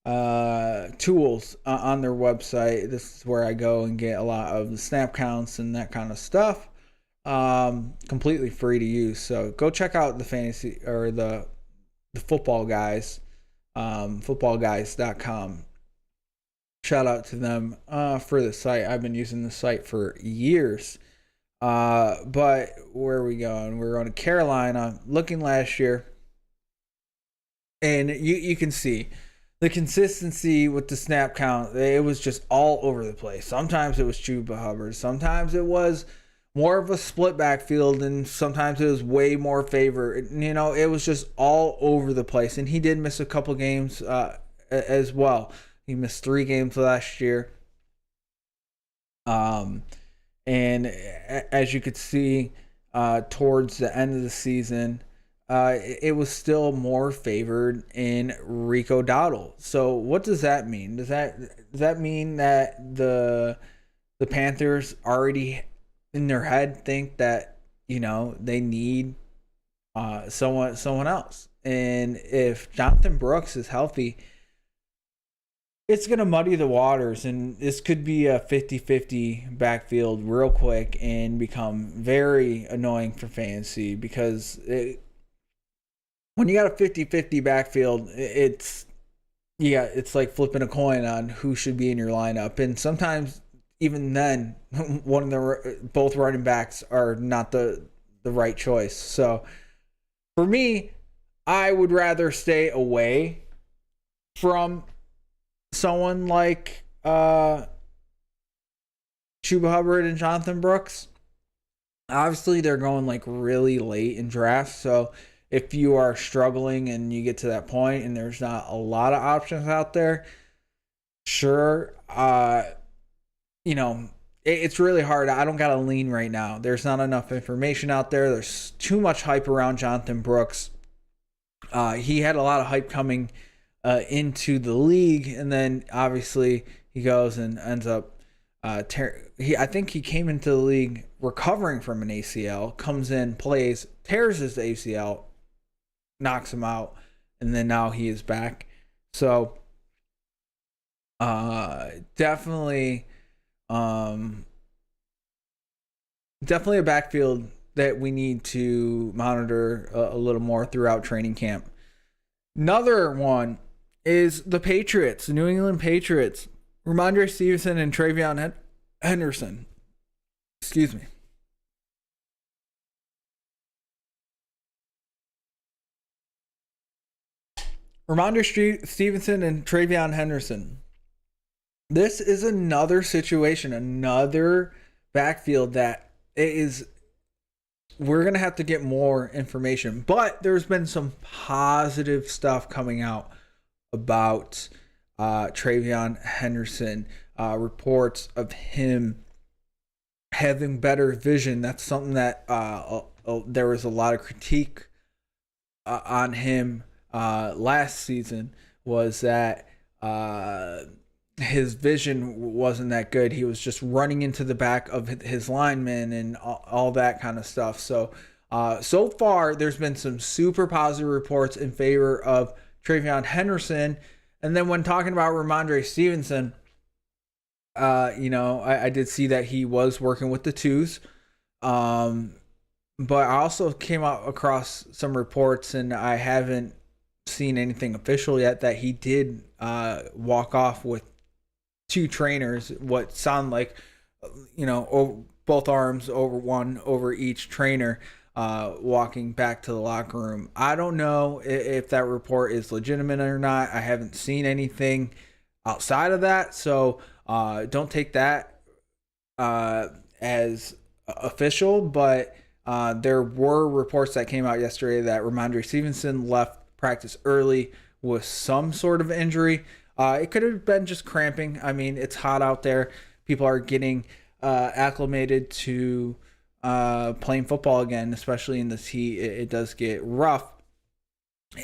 tools on their website. This is where I go and get a lot of the snap counts and that kind of stuff, completely free to use. So go check out the fantasy or the football guys, footballguys.com. Shout out to them for the site. I've been using the site for years. But where are we going? We're going to Carolina. Looking last year, and you can see the consistency with the snap count. It was just all over the place. Sometimes it was Chuba Hubbard. Sometimes it was more of a split backfield, and sometimes it was way more favor. It was just all over the place. And he did miss a couple games as well. He missed 3 games last year. And as you could see, towards the end of the season, it was still more favored in Rico Dowdle. So what does that mean? Does that mean that the Panthers already in their head think that they need someone else? And if Jonathan Brooks is healthy, it's going to muddy the waters, and this could be a 50-50 backfield real quick and become very annoying for fantasy, because when you got a 50-50 backfield, it's like flipping a coin on who should be in your lineup. And sometimes even then, both running backs are not the right choice. So for me, I would rather stay away from someone like Chuba Hubbard and Jonathan Brooks. Obviously, they're going like really late in drafts, so if you are struggling and you get to that point and there's not a lot of options out there, sure, it's really hard. I don't got a lean right now. There's not enough information out there. There's too much hype around Jonathan Brooks. He had a lot of hype coming into the league, and then obviously he goes and ends up I think he came into the league recovering from an ACL, comes in, plays, tears his ACL, knocks him out, and then now he is back. So definitely a backfield that we need to monitor a little more throughout training camp. Another one is the Patriots, the New England Patriots. Ramondre Stevenson and Travion Henderson. Excuse me. Ramondre Stevenson and Travion Henderson. This is another situation, another backfield that is, we're going to have to get more information. But there's been some positive stuff coming out about Travion Henderson. Reports of him having better vision. That's something that there was a lot of critique on him last season, was that his vision wasn't that good. He was just running into the back of his linemen and all that kind of stuff. So so far there's been some super positive reports in favor of Travion Henderson. And then when talking about Ramondre Stevenson, I did see that he was working with the twos. But I also came out across some reports, and I haven't seen anything official yet, that he did walk off with two trainers, what sound like, both arms over each trainer, walking back to the locker room. I don't know if that report is legitimate or not. I haven't seen anything outside of that, so don't take that as official. But there were reports that came out yesterday that Ramondre Stevenson left practice early with some sort of injury. It could have been just cramping. I mean, it's hot out there. People are getting acclimated to playing football again, especially in this heat. It does get rough.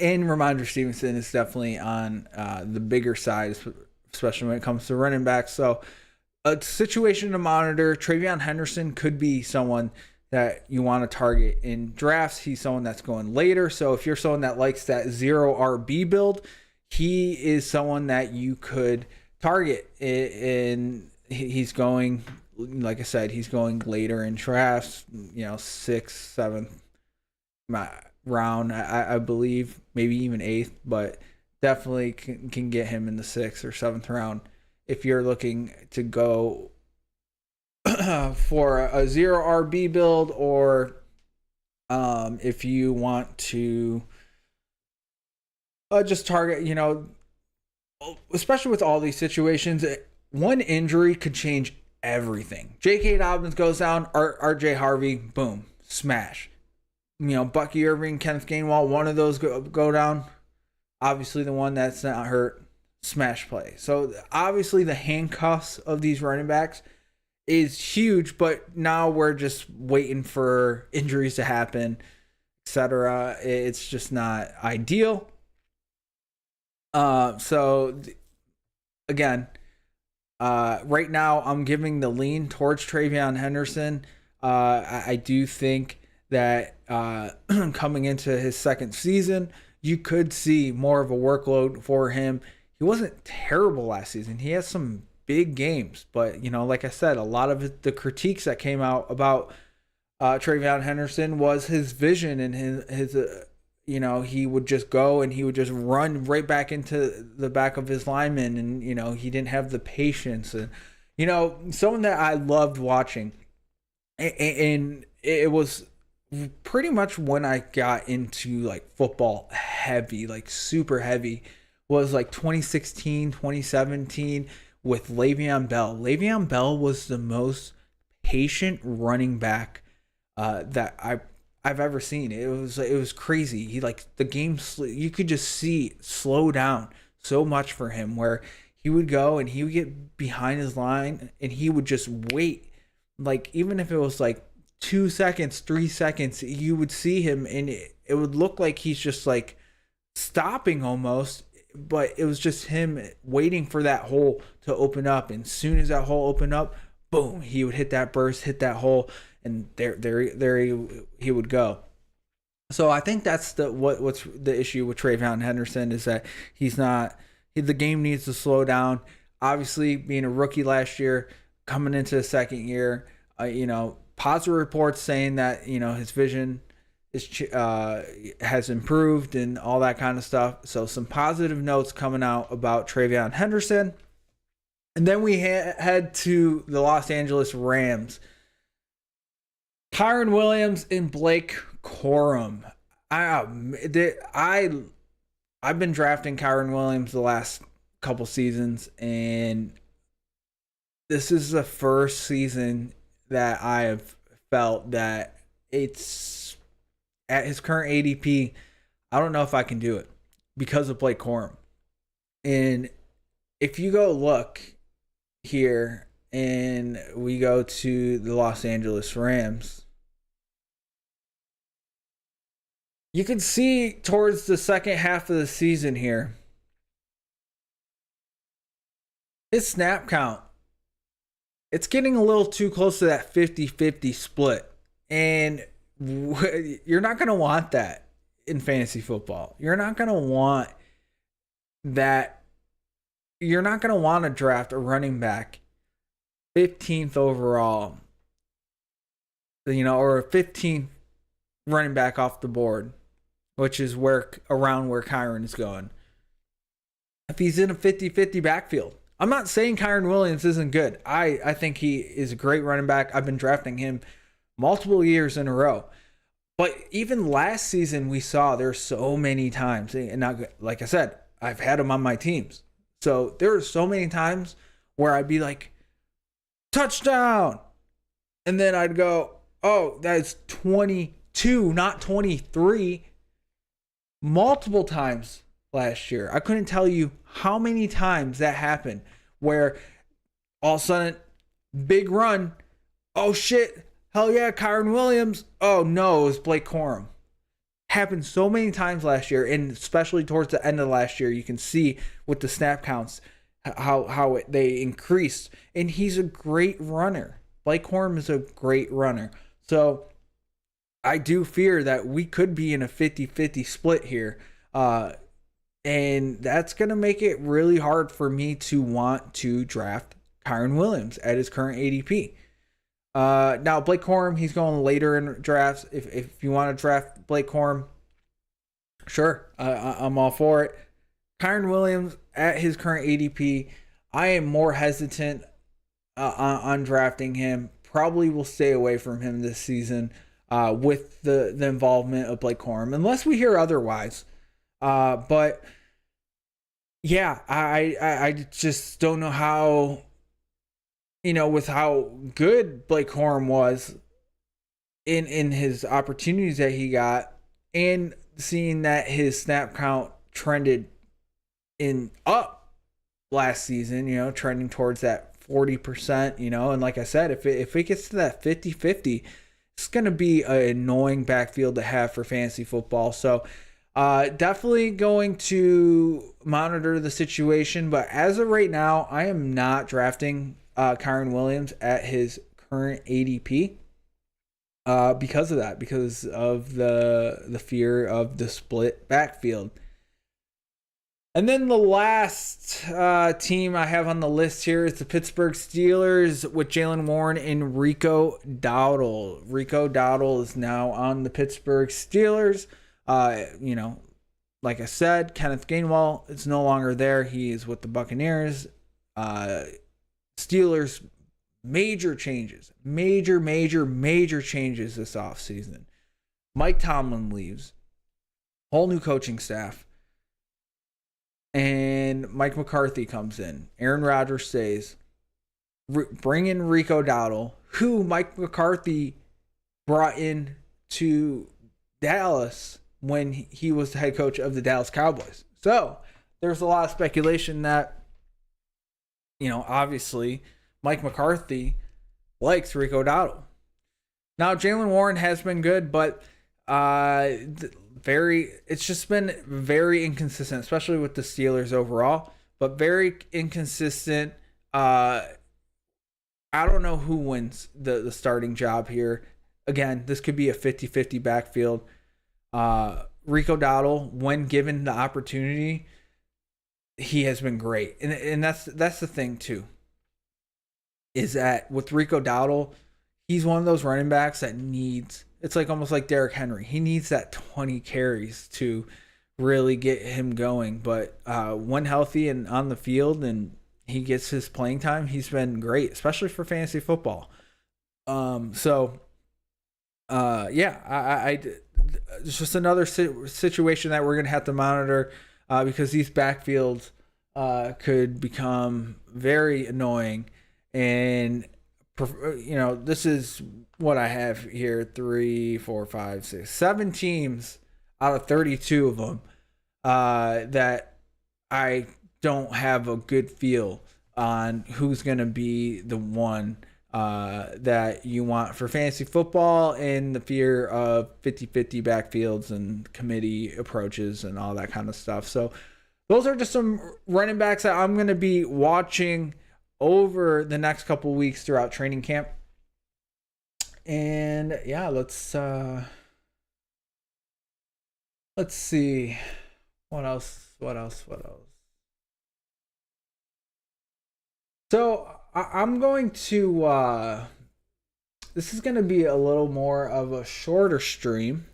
And Ramondre Stevenson is definitely on the bigger side, especially when it comes to running backs. So a situation to monitor. Travion Henderson could be someone that you want to target in drafts. He's someone that's going later. So if you're someone that likes that 0 RB build, he is someone that you could target. And he's going, like I said, he's going later in drafts, 6th, 7th round, I believe, maybe even 8th, but definitely can get him in the 6th or 7th round if you're looking to go for a 0 RB build, or if you want to just target, especially with all these situations, one injury could change everything. J.K. Dobbins goes down, R.J. Harvey, boom, smash. Bucky Irving, Kenneth Gainwell, one of those go down. Obviously, the one that's not hurt, smash play. So obviously, the handcuffs of these running backs is huge, but now we're just waiting for injuries to happen, etc. It's just not ideal. So again, right now I'm giving the lean towards Travion Henderson. I do think that coming into his second season, you could see more of a workload for him. He wasn't terrible last season. He has some big games, but like I said, a lot of the critiques that came out about Travion Henderson was his vision and his he would just go and he would just run right back into the back of his lineman, and he didn't have the patience, and someone that I loved watching, and it was pretty much when I got into like football heavy, like super heavy, was like 2016, 2017 with Le'Veon Bell. Le'Veon Bell was the most patient running back that I've ever seen. It was crazy. He the game, you could just see slow down so much for him, where he would go and he would get behind his line and he would just wait. Like, even if it was like 2 seconds, 3 seconds, you would see him and it would look like he's just like stopping almost, but it was just him waiting for that hole to open up. And as soon as that hole opened up, boom, he would hit that burst, hit that hole, and there he would go. So I think that's what's the issue with Travion Henderson, is that the game needs to slow down. Obviously, being a rookie last year, coming into the second year, positive reports saying that, you know, his vision has improved and all that kind of stuff. So some positive notes coming out about Travion Henderson. And then we head to the Los Angeles Rams. Kyren Williams and Blake Corum. I've been drafting Kyren Williams the last couple seasons, and this is the first season that I have felt that it's at his current ADP. I don't know if I can do it because of Blake Corum. And if you go look here and we go to the Los Angeles Rams, you can see towards the second half of the season here, his snap count, it's getting a little too close to that 50-50 split. And you're not going to want that in fantasy football. You're not going to want that. You're not going to want to draft a running back 15th overall, you know, or a 15th running back off the board, which is around where Kyren is going. If he's in a 50-50 backfield. I'm not saying Kyren Williams isn't good. I think he is a great running back. I've been drafting him multiple years in a row. But even last season, we saw there's so many times, and not, like I said, I've had him on my teams. So there are so many times where I'd be like, touchdown. And then I'd go, oh, that's 22, not 23. Multiple times last year. I couldn't tell you how many times that happened where all of a sudden, big run. Oh shit. Hell yeah, Kyren Williams. Oh no, it was Blake Corum. Happened so many times last year, and especially towards the end of last year, you can see with the snap counts how they increased. And he's a great runner. Blake Corum is a great runner. So I do fear that we could be in a 50-50 split here. And that's going to make it really hard for me to want to draft Kyren Williams at his current ADP. Now, Blake Corum, he's going later in drafts. If you want to draft Blake Corum, sure, I'm all for it. Kyren Williams at his current ADP, I am more hesitant on drafting him. Probably will stay away from him this season with the involvement of Blake Corum, unless we hear otherwise. But yeah, I just don't know how, you know, with how good Blake Corum was in his opportunities that he got, and seeing that his snap count trended up last season, you know, trending towards that 40%, you know, and like I said, if it gets to that 50-50, it's going to be an annoying backfield to have for fantasy football. So definitely going to monitor the situation, but as of right now, I am not drafting Kyren Williams at his current ADP because of that, because of the fear of the split backfield. And then the last team I have on the list here is the Pittsburgh Steelers with Jaylen Warren and Rico Dowdle. Rico Dowdle is now on the Pittsburgh Steelers. You know, like I said, Kenneth Gainwell is no longer there. He is with the Buccaneers. Steelers, major changes. Major changes this offseason. Mike Tomlin leaves. Whole new coaching staff. And Mike McCarthy comes in. Aaron Rodgers stays. Bring in Rico Dowdle, who Mike McCarthy brought in to Dallas when he was the head coach of the Dallas Cowboys. So there's a lot of speculation that, you know, obviously Mike McCarthy likes Rico Dowdle. Now, Jaylen Warren has been good, but it's just been very inconsistent, especially with the Steelers overall, but very inconsistent. I don't know who wins the starting job here. Again, this could be a 50-50 backfield. Rico Dowdle, when given the opportunity, he has been great. And that's the thing too, is that with Rico Dowdle, he's one of those running backs that needs, it's like almost like Derrick Henry. He needs that 20 carries to really get him going. But when healthy and on the field and he gets his playing time, he's been great, especially for fantasy football. It's just another situation that we're going to have to monitor because these backfields could become very annoying. And, this is what I have here: 3, 4, 5, 6, 7 teams out of 32 of them that I don't have a good feel on who's going to be the one that you want for fantasy football, in the fear of 50-50 backfields and committee approaches and all that kind of stuff. So those are just some running backs that I'm going to be watching over the next couple weeks throughout training camp. And yeah, let's see what else. So I'm going to this is going to be a little more of a shorter stream,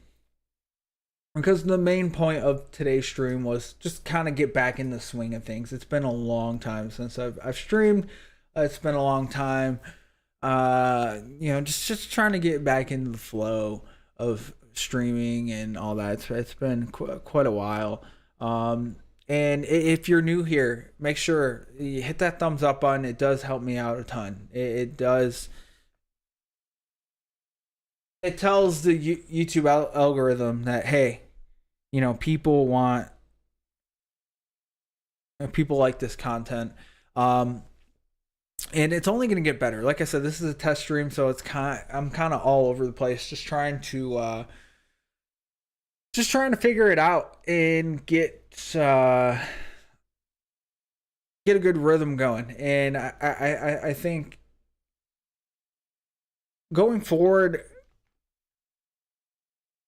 because the main point of today's stream was just kind of get back in the swing of things. It's been a long time since I've streamed. It's been a long time. Just trying to get back into the flow of streaming and all that. It's been quite a while. And if you're new here, make sure you hit that thumbs up button. It does help me out a ton. It does. It tells the YouTube algorithm that, hey, people like this content. And it's only going to get better. Like I said, this is a test stream, so I'm kind of all over the place, just trying to figure it out and get a good rhythm going. And I think going forward,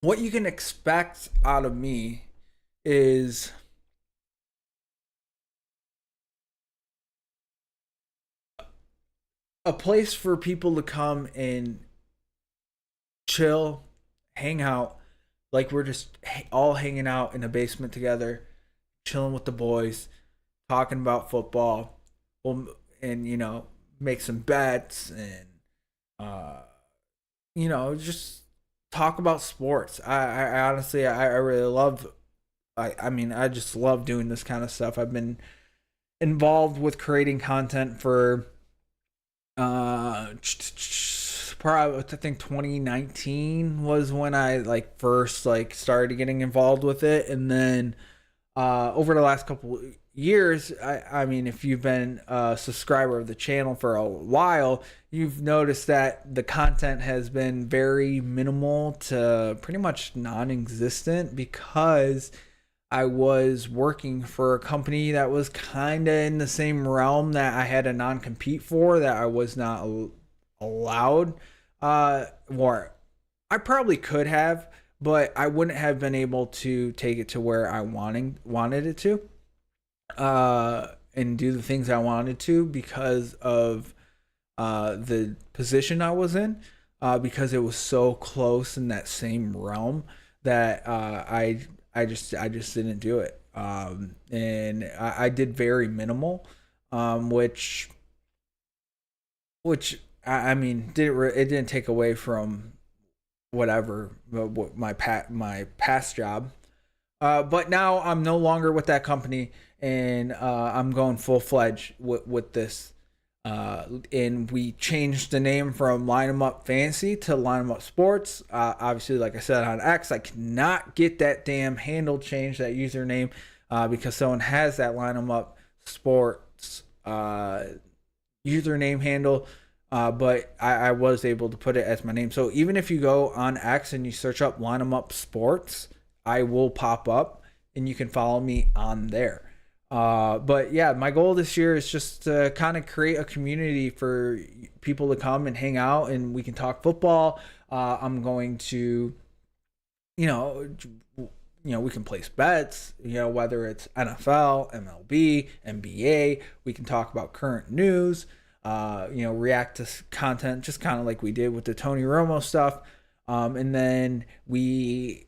what you can expect out of me is a place for people to come and chill, hang out, like we're just all hanging out in a basement together, chilling with the boys, talking about football, and make some bets and just talk about sports. I honestly, I really love. I just love doing this kind of stuff. I've been involved with creating content for probably, I think 2019 was when I first started getting involved with it. And then over the last couple years, I mean, if you've been a subscriber of the channel for a while, you've noticed that the content has been very minimal to pretty much non-existent, because I was working for a company that was kind of in the same realm that I had a non-compete for, that I was not allowed, or I probably could have, but I wouldn't have been able to take it to where I wanted it to, and do the things I wanted to, because of the position I was in, because it was so close in that same realm that I just didn't do it. And I did very minimal, which I mean, it didn't take away from whatever my past job. But now I'm no longer with that company, and I'm going full-fledged with this. And we changed the name from Line 'em Up Fantasy to Line 'em Up Sports. Obviously, like I said on X, I cannot get that damn handle changed, that username, because someone has that Line 'em Up Sports username handle. But I was able to put it as my name. So even if you go on X and you search up Line 'em Up Sports, I will pop up and you can follow me on there. But yeah, my goal this year is just to kind of create a community for people to come and hang out, and we can talk football. I'm going to, we can place bets, whether it's NFL, MLB, NBA. We can talk about current news. react to content, just kind of like we did with the Tony Romo stuff. And then we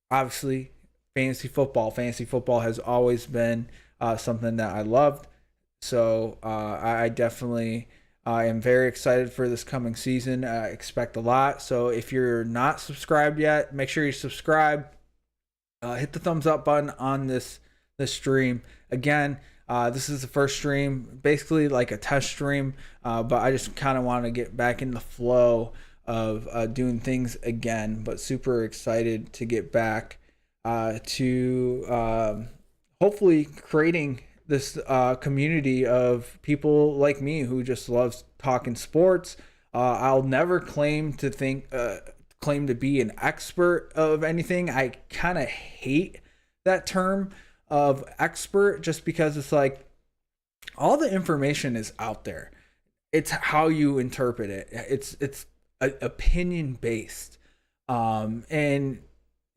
obviously fantasy football. Fantasy football has always been something that I loved. So I definitely am very excited for this coming season. I expect a lot. So if you're not subscribed yet, make sure you subscribe. Hit the thumbs up button on this stream. Again, this is the first stream, basically like a test stream, but I just kind of want to get back in the flow of doing things again. But super excited to get back to hopefully creating this community of people like me who just loves talking sports. I'll never claim to be an expert of anything. I kind of hate that term of expert, just because it's like all the information is out there. It's how you interpret it. It's opinion based. And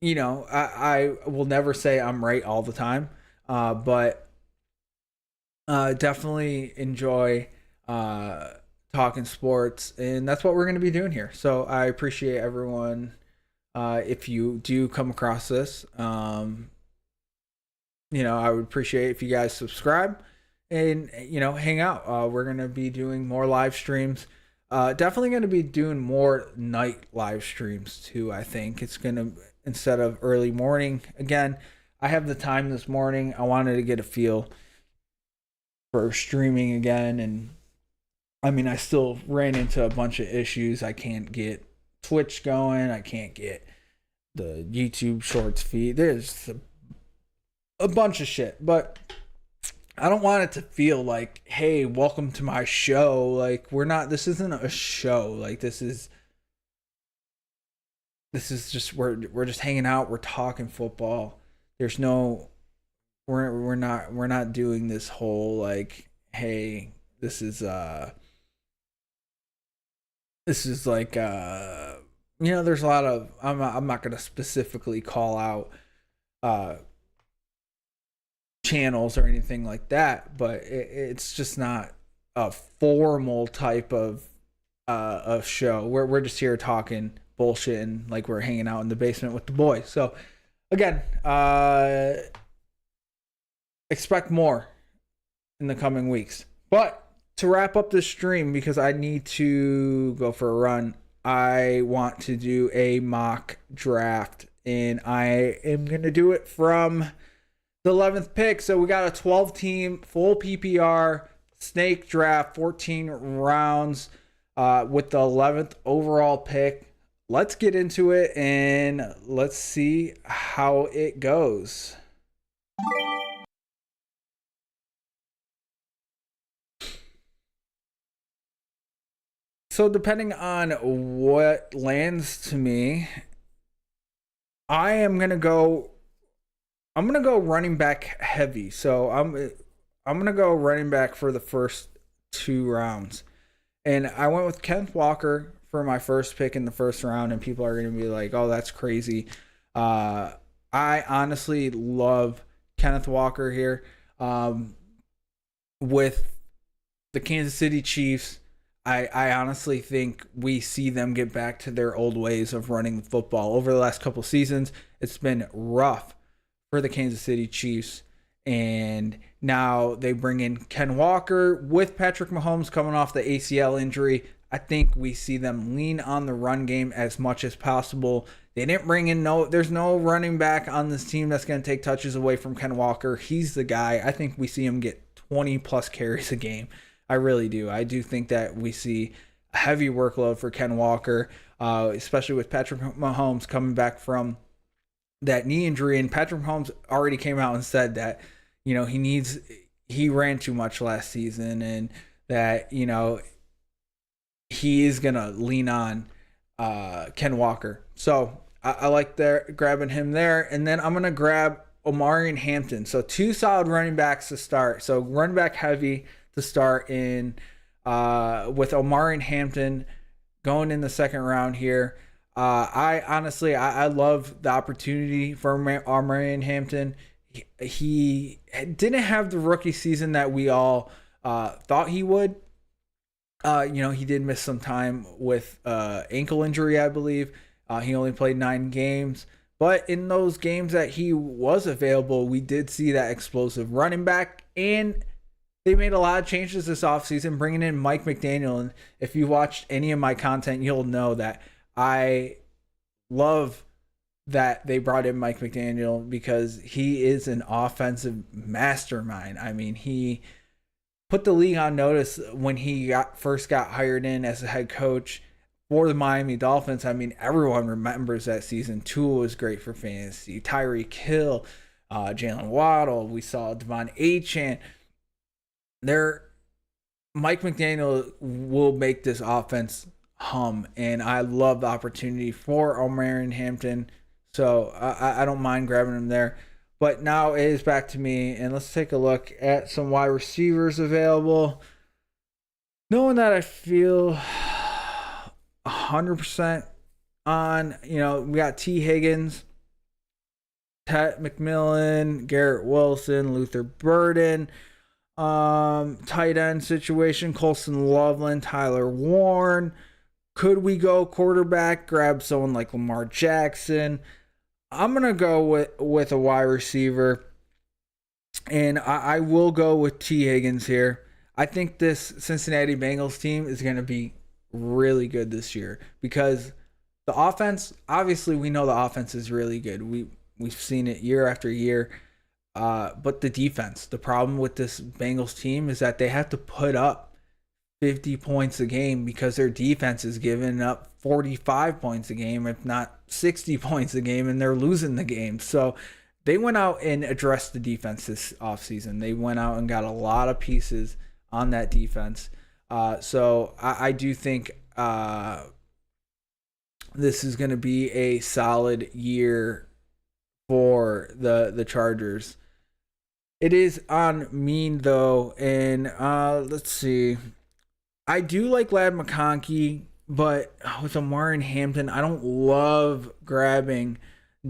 I will never say I'm right all the time. But definitely enjoy talking sports, and that's what we're going to be doing here. So I appreciate everyone. If you do come across this, I would appreciate if you guys subscribe and hang out. We're going to be doing more live streams. Definitely going to be doing more night live streams too. I think it's going to, instead of early morning. Again, I have the time this morning. I wanted to get a feel for streaming again, and I still ran into a bunch of issues. I can't get Twitch going. I can't get the YouTube Shorts feed. There's a bunch of shit, but I don't want it to feel like, hey, welcome to my show. Like, this isn't a show. Like, this is just, we're just hanging out. We're talking football. There's no, we're not doing this whole like, hey, this is like there's a lot of, I'm not gonna specifically call out channels or anything like that, but it's just not a formal type of show. We're just here talking bullshit and like we're hanging out in the basement with the boys. So again, expect more in the coming weeks. But to wrap up this stream, because I need to go for a run, I want to do a mock draft, and I am going to do it from the 11th pick. So we got a 12-team, full PPR, snake draft, 14 rounds with the 11th overall pick. Let's get into it, and let's see how it goes. So depending on what lands to me, I'm gonna go running back heavy. So I'm gonna go running back for the first 2 rounds, and I went with Kenneth Walker for my first pick in the first round, and people are gonna be like, "Oh, that's crazy." I honestly love Kenneth Walker here. With the Kansas City Chiefs, I honestly think we see them get back to their old ways of running the football. Over the last couple seasons, it's been rough for the Kansas City Chiefs, and now they bring in Ken Walker with Patrick Mahomes coming off the ACL injury. I think we see them lean on the run game as much as possible. They didn't bring in there's no running back on this team that's going to take touches away from Ken Walker. He's the guy. I think we see him get 20 plus carries a game. I really do. I do think that we see a heavy workload for Ken Walker, especially with Patrick Mahomes coming back from that knee injury. And Patrick Mahomes already came out and said that, he ran too much last season, and that, he is going to lean on Ken Walker. So I like grabbing him there. And then I'm going to grab Omarion Hampton. So 2 solid running backs to start. So running back heavy to start in with Omarion Hampton going in the second round here. I honestly love the opportunity for Omarion Hampton. He didn't have the rookie season that we all thought he would. He did miss some time with ankle injury, I believe. He only played 9 games. But in those games that he was available, we did see that explosive running back. And they made a lot of changes this offseason, bringing in Mike McDaniel. And if you watched any of my content, you'll know that I love that they brought in Mike McDaniel because he is an offensive mastermind. I mean, he put the league on notice when he first got hired in as a head coach for the Miami Dolphins. I mean, everyone remembers that season. Tua was great for fantasy. Tyreek Hill, Jalen Waddle. We saw Devon Achane. Mike McDaniel will make this offense hum, and I love the opportunity for Omarion Hampton. So I don't mind grabbing him there. But now it is back to me, and let's take a look at some wide receivers available. Knowing that I feel 100% on, we got T. Higgins, Ted McMillan, Garrett Wilson, Luther Burden, tight end situation, Colson Loveland, Tyler Warren. Could we go quarterback, grab someone like Lamar Jackson? I'm going to go with a wide receiver, and I will go with T. Higgins here. I think this Cincinnati Bengals team is going to be really good this year because the offense, obviously we know the offense is really good. We've seen it year after year, but the defense, the problem with this Bengals team is that they have to put up 50 points a game because their defense is giving up 45 points a game, if not 60 points a game, and they're losing the game. So they went out and addressed the defense this offseason. They went out and got a lot of pieces on that defense. So I do think this is going to be a solid year for the Chargers. It is on me, though, and let's see. I do like Ladd McConkey, but with Omarion Hampton, I don't love grabbing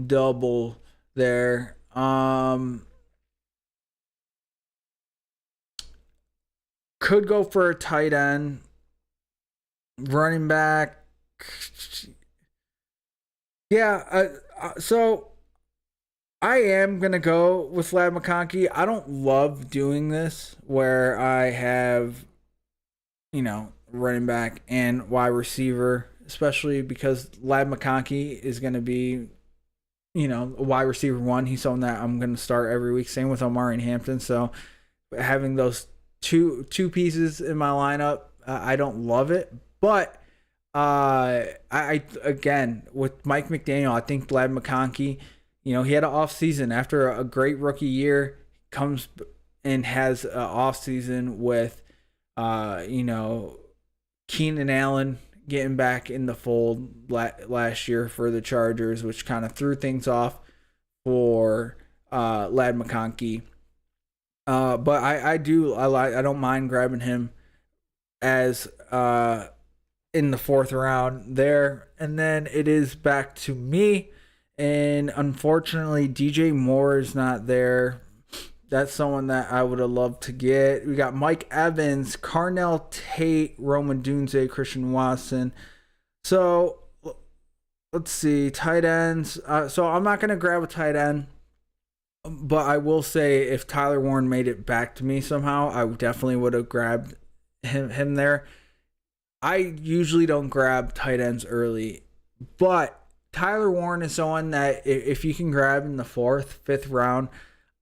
double there. Could go for a tight end, running back. Yeah, so I am going to go with Ladd McConkey. I don't love doing this where I have running back and wide receiver, especially because Ladd McConkey is going to be, a wide receiver one. He's someone that I'm going to start every week. Same with Omarion Hampton. So having those two pieces in my lineup, I don't love it. But I again, with Mike McDaniel, I think Ladd McConkey, he had an off season after a great rookie year, comes and has an off season with Keenan Allen getting back in the fold last year for the Chargers, which kind of threw things off for Ladd McConkey. But I don't mind grabbing him as in the 4th round there. And then it is back to me. And unfortunately, DJ Moore is not there. That's someone that I would have loved to get. We got Mike Evans, Carnell Tate, Roman Dunze, Christian Watson. So let's see, tight ends. So I'm not going to grab a tight end, but I will say if Tyler Warren made it back to me somehow, I definitely would have grabbed him there. I usually don't grab tight ends early, but Tyler Warren is someone that if you can grab in the 4th, 5th round,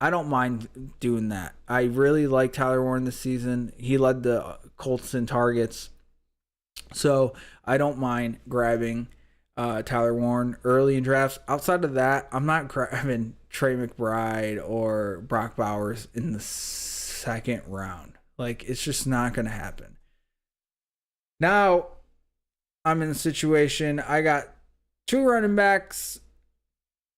I don't mind doing that. I really like Tyler Warren this season. He led the Colts in targets. So I don't mind grabbing Tyler Warren early in drafts. Outside of that, I'm not grabbing Trey McBride or Brock Bowers in the 2nd round. Like, it's just not going to happen. Now, I'm in a situation, I got 2 running backs,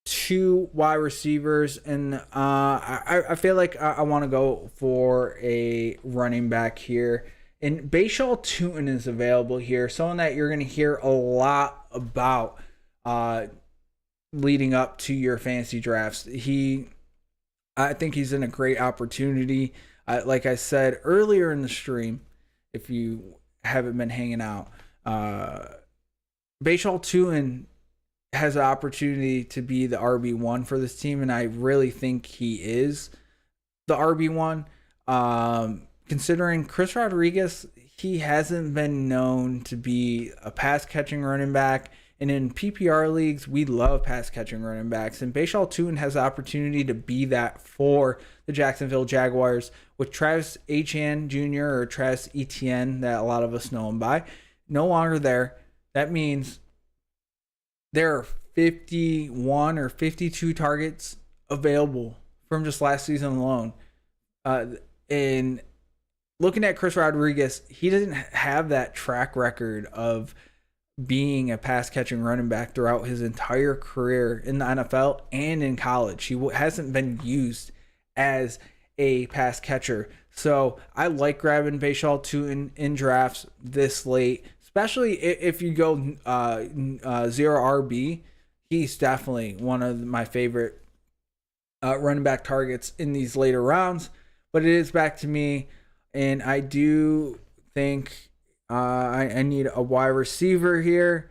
2 wide receivers, and I feel like I want to go for a running back here. And Bashaw Tutin is available here, someone that you're going to hear a lot about leading up to your fantasy drafts. I think he's in a great opportunity. Like I said earlier in the stream, if you haven't been hanging out. Bashal Tuin has an opportunity to be the RB1 for this team, and I really think he is the RB1. Considering Chris Rodriguez, he hasn't been known to be a pass-catching running back, and in PPR leagues, we love pass-catching running backs, and Bashal Tuin has the opportunity to be that for the Jacksonville Jaguars with Travis Etienne Jr. or Travis Etienne that a lot of us know him by, no longer there. That means there are 51 or 52 targets available from just last season alone. And looking at Chris Rodriguez, he doesn't have that track record of being a pass-catching running back throughout his entire career in the NFL and in college. He hasn't been used as a pass catcher. So I like grabbing Bashal Tuin in drafts this late, especially if you go 0 RB. He's definitely one of my favorite running back targets in these later rounds. But it is back to me, and I do think I need a wide receiver here.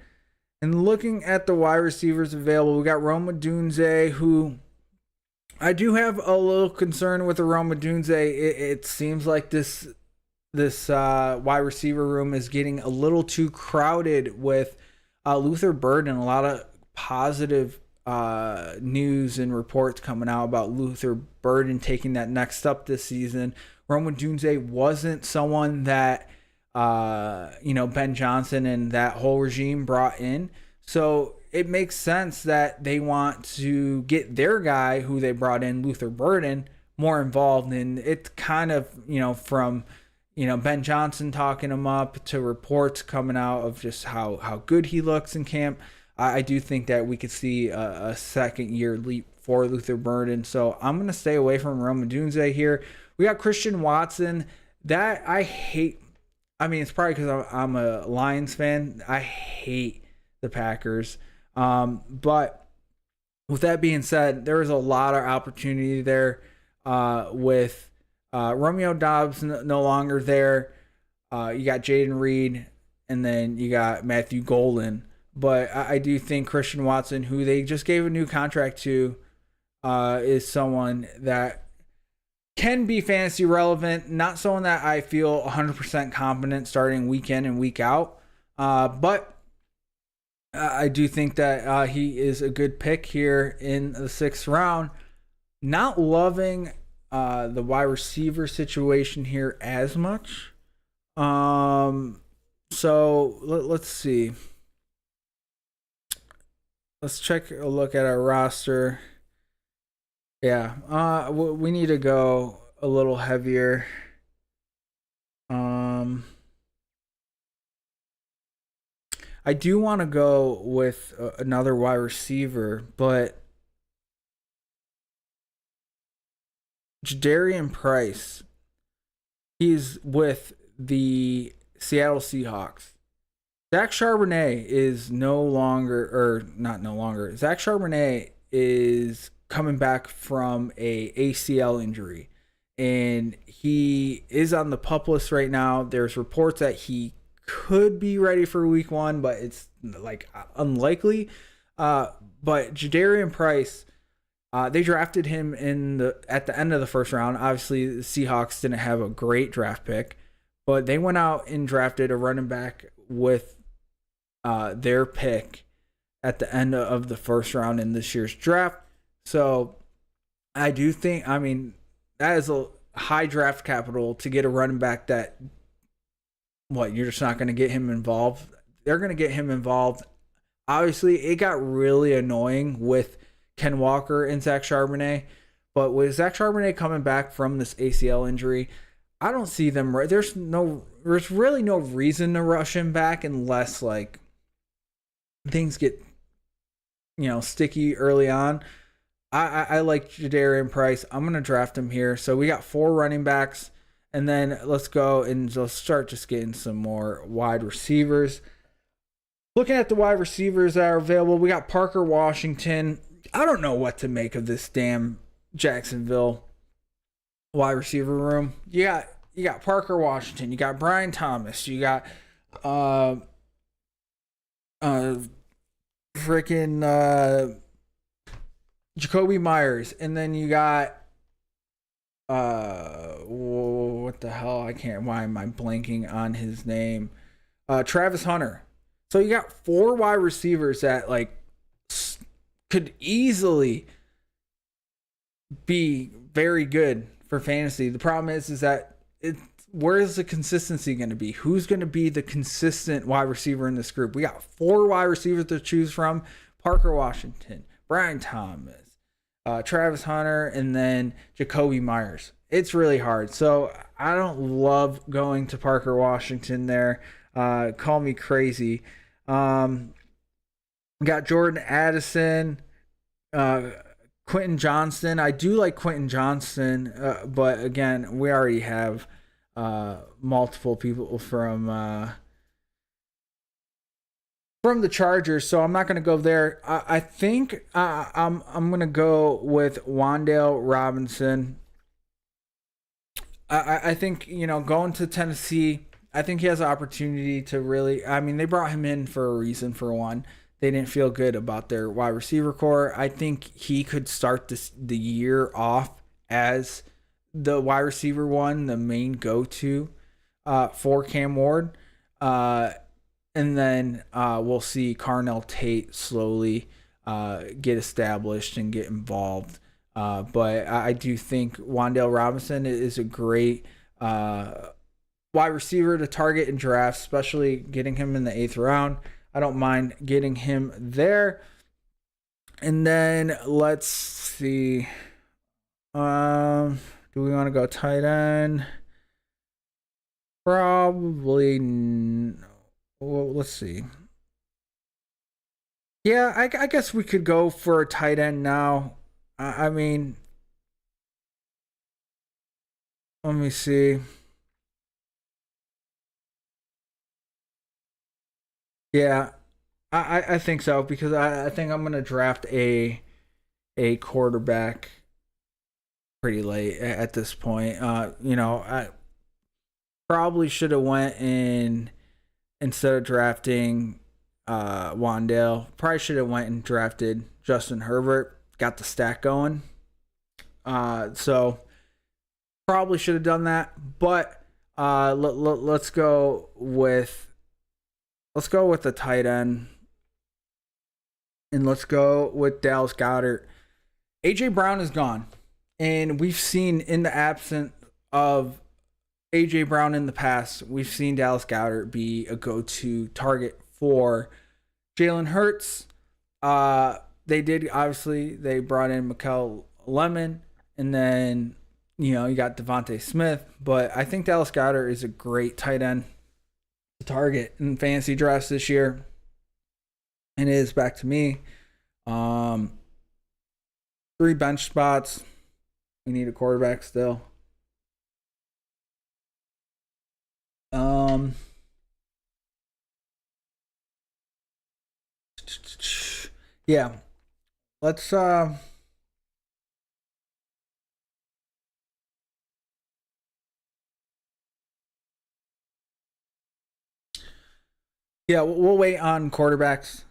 And looking at the wide receivers available, we got Rome Odunze, who I do have a little concern with the Rome Odunze. It seems like this wide receiver room is getting a little too crowded with Luther Burden. A lot of positive news and reports coming out about Luther Burden taking that next step this season. Rome Odunze wasn't someone that Ben Johnson and that whole regime brought in. So it makes sense that they want to get their guy who they brought in, Luther Burden, more involved. And it's kind of, from, Ben Johnson talking him up to reports coming out of just how good he looks in camp. I do think that we could see a second year leap for Luther Burden. So I'm going to stay away from Rome Odunze here. We got Christian Watson. That I hate. I mean, it's probably because I'm a Lions fan. I hate the Packers. But with that being said, there is a lot of opportunity there with Romeo Doubs no longer there. You got Jaden Reed, and then you got Matthew Golden. But I do think Christian Watson, who they just gave a new contract to, is someone that can be fantasy relevant. Not someone that I feel 100% confident starting week in and week out. But I do think that he is a good pick here in the 6th round. Not loving the wide receiver situation here as much. So let's see. Let's check a look at our roster. Yeah, we need to go a little heavier. I do want to go with another wide receiver, but Jadarian Price, he's with the Seattle Seahawks. Zach Charbonnet is Zach Charbonnet is coming back from a ACL injury, and he is on the PUP list right now. There's reports that he could be ready for week 1, but it's unlikely. But Jadarian Price, they drafted him at the end of the 1st round. Obviously, the Seahawks didn't have a great draft pick, but they went out and drafted a running back with their pick at the end of the 1st round in this year's draft. So I do think, that is a high draft capital to get a running back that, you're just not going to get him involved. They're going to get him involved. Obviously, it got really annoying with Ken Walker and Zach Charbonnet, but with Zach Charbonnet coming back from this ACL injury, I don't see them. There's really no reason to rush him back unless things get sticky early on. I like Jadarian Price. I'm gonna draft him here. So we got 4 running backs, and then let's go and let's start just getting some more wide receivers. Looking at the wide receivers that are available, we got Parker Washington. I don't know what to make of this damn Jacksonville wide receiver room. You you got Parker Washington, you got Brian Thomas, you got freaking Jacoby Myers, and then you got what the hell? Why am I blanking on his name? Travis Hunter. So you got 4 wide receivers that like could easily be very good for fantasy. The problem is that where is the consistency going to be? Who's going to be the consistent wide receiver in this group? We got 4 wide receivers to choose from: Parker Washington, Brian Thomas, Travis Hunter, and then Jacoby Myers. It's really hard. So I don't love going to Parker Washington there. Call me crazy. Got Jordan Addison, Quentin Johnston. I do like Quentin Johnston, but again, we already have multiple people from the Chargers, so I'm not going to go there. I think I'm going to go with Wan'Dale Robinson. I think, going to Tennessee, I think he has an opportunity to really, they brought him in for a reason, for one. They didn't feel good about their wide receiver core. I think he could start the year off as the wide receiver one, the main go-to for Cam Ward. And then we'll see Carnell Tate slowly get established and get involved. But I do think Wan'Dale Robinson is a great wide receiver to target in drafts, especially getting him in the 8th round. I don't mind getting him there. And then let's see. Do we want to go tight end? Probably no. Well, let's see. Yeah, I guess we could go for a tight end now. Let me see. Yeah, I think so, because I think I'm gonna draft a quarterback pretty late at this point. I probably should have went in instead of drafting Wan'Dale. Probably should have went and drafted Justin Herbert. Got the stack going. So probably should have done that, but let's go with the tight end, and let's go with Dallas Goedert. AJ Brown is gone, and we've seen, in the absence of AJ Brown in the past, we've seen Dallas Goedert be a go-to target for Jalen Hurts. They brought in Mikel Lemon, and then you got Devontae Smith, but I think Dallas Goedert is a great tight end to target in fantasy drafts this year. And it is back to me. 3 bench spots. We need a quarterback still. Yeah. Let's yeah, we'll wait on quarterbacks,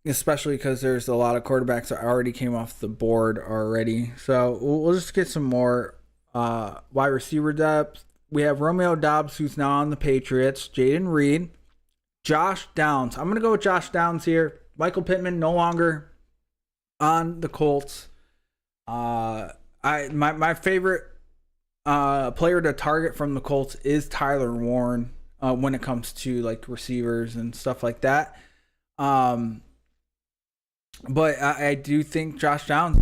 especially because there's a lot of quarterbacks that already came off the board already. So we'll just get some more wide receiver depth. We have Romeo Doubs, who's now on the Patriots, Jaden Reed, Josh Downs. I'm going to go with Josh Downs here. Michael Pittman no longer on the Colts. My favorite player to target from the Colts is Tyler Warren. When it comes to like receivers and stuff like that. But I do think Josh Downs,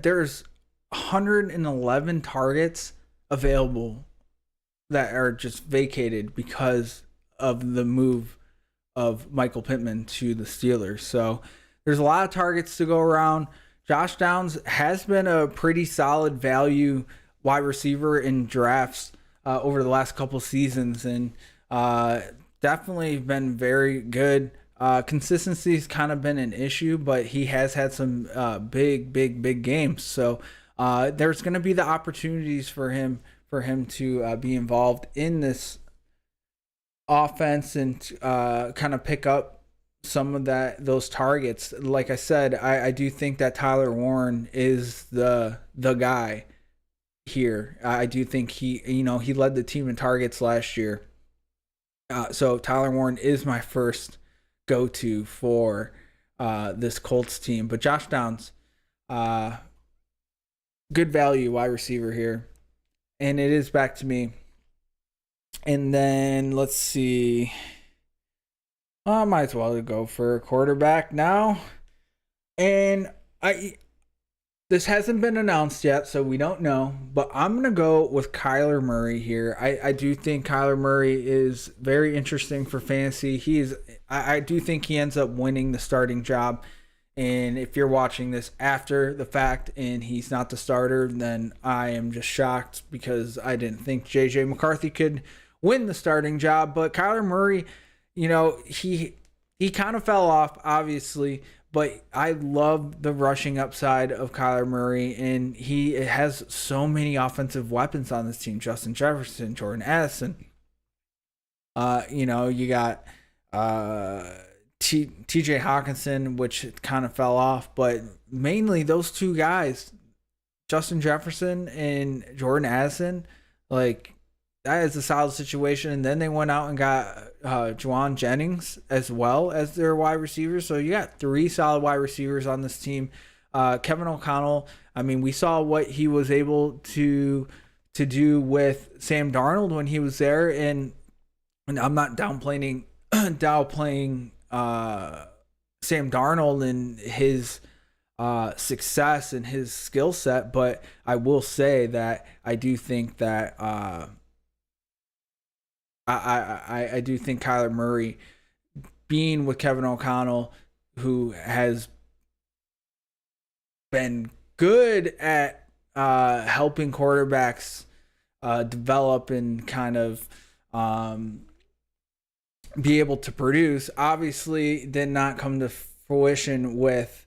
there's 111 targets available that are just vacated because of the move of Michael Pittman to the Steelers. So there's a lot of targets to go around. Josh Downs has been a pretty solid value wide receiver in drafts over the last couple seasons, and definitely been very good. Consistency's kind of been an issue, but he has had some big games. So there's going to be the opportunities for him for him to be involved in this offense and kind of pick up some of those targets. Like I said, I do think that Tyler Warren is the guy here. I do think he led the team in targets last year. So Tyler Warren is my first go-to for this Colts team. But Josh Downs, good value wide receiver here. And it is back to me. And then let's see. I might as well go for a quarterback now. And this hasn't been announced yet, so we don't know. But I'm going to go with Kyler Murray here. I do think Kyler Murray is very interesting for fantasy. I do think he ends up winning the starting job. And if you're watching this after the fact and he's not the starter, then I am just shocked because I didn't think J.J. McCarthy could win the starting job. But Kyler Murray, he kind of fell off, obviously, but I love the rushing upside of Kyler Murray, and he has so many offensive weapons on this team. Justin Jefferson, Jordan Addison. You got TJ Hawkinson, which kind of fell off, but mainly those two guys, Justin Jefferson and Jordan Addison, like, that is a solid situation. And then they went out and got Juwan Jennings as well as their wide receivers. So you got 3 solid wide receivers on this team. Kevin O'Connell, I mean, we saw what he was able to do with Sam Darnold when he was there. And I'm not downplaying Sam Darnold and his success and his skill set, but I will say that I do think that I do think Kyler Murray, being with Kevin O'Connell, who has been good at helping quarterbacks develop and kind of be able to produce, obviously did not come to fruition with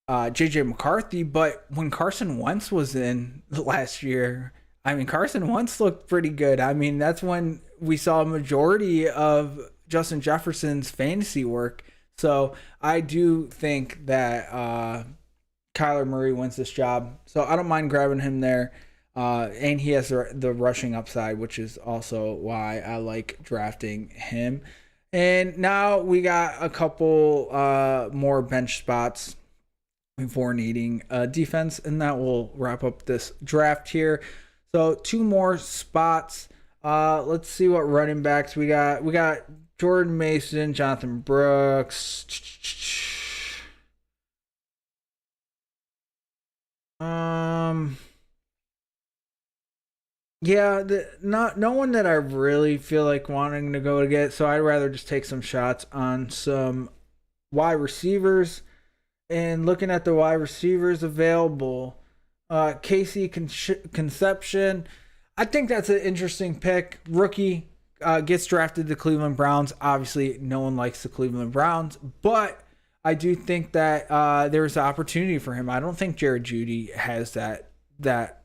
J.J. McCarthy. But when Carson Wentz was in last year, I mean, Carson Wentz looked pretty good. I mean, that's when we saw a majority of Justin Jefferson's fantasy work. So I do think that Kyler Murray wins this job. So I don't mind grabbing him there. And he has the rushing upside, which is also why I like drafting him. And now we got a couple more bench spots before needing defense, and that will wrap up this draft here. So 2 more spots. Let's see what running backs we got. We got Jordan Mason, Jonathan Brooks. Yeah, no one that I really feel like wanting to go to get, so I'd rather just take some shots on some wide receivers. And looking at the wide receivers available, Casey Conception, I think that's an interesting pick. Rookie, gets drafted to the Cleveland Browns. Obviously, no one likes the Cleveland Browns, but I do think that there's an opportunity for him. I don't think Jared Jeudy has that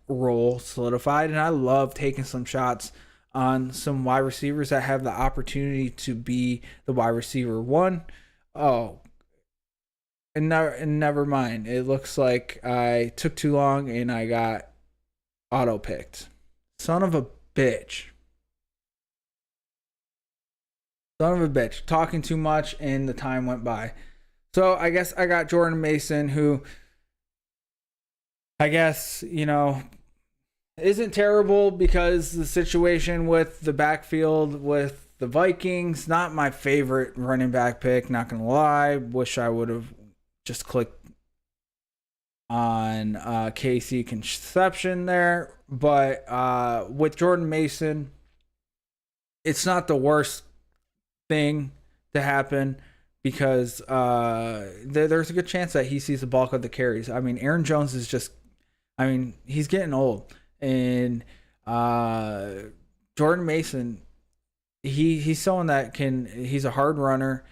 role solidified, and I love taking some shots on some wide receivers that have the opportunity to be the wide receiver 1. Oh, and never mind. It looks like I took too long and I got auto picked. Son of a bitch. Talking too much and the time went by. So I guess I got Jordan Mason, who I guess, isn't terrible because the situation with the backfield with the Vikings, not my favorite running back pick, not going to lie. Wish I would have just clicked on Casey Conception there. But with Jordan Mason, it's not the worst thing to happen because there's a good chance that he sees the bulk of the carries. I mean, Aaron Jones is he's getting old. And Jordan Mason, he's someone that he's a hard runner.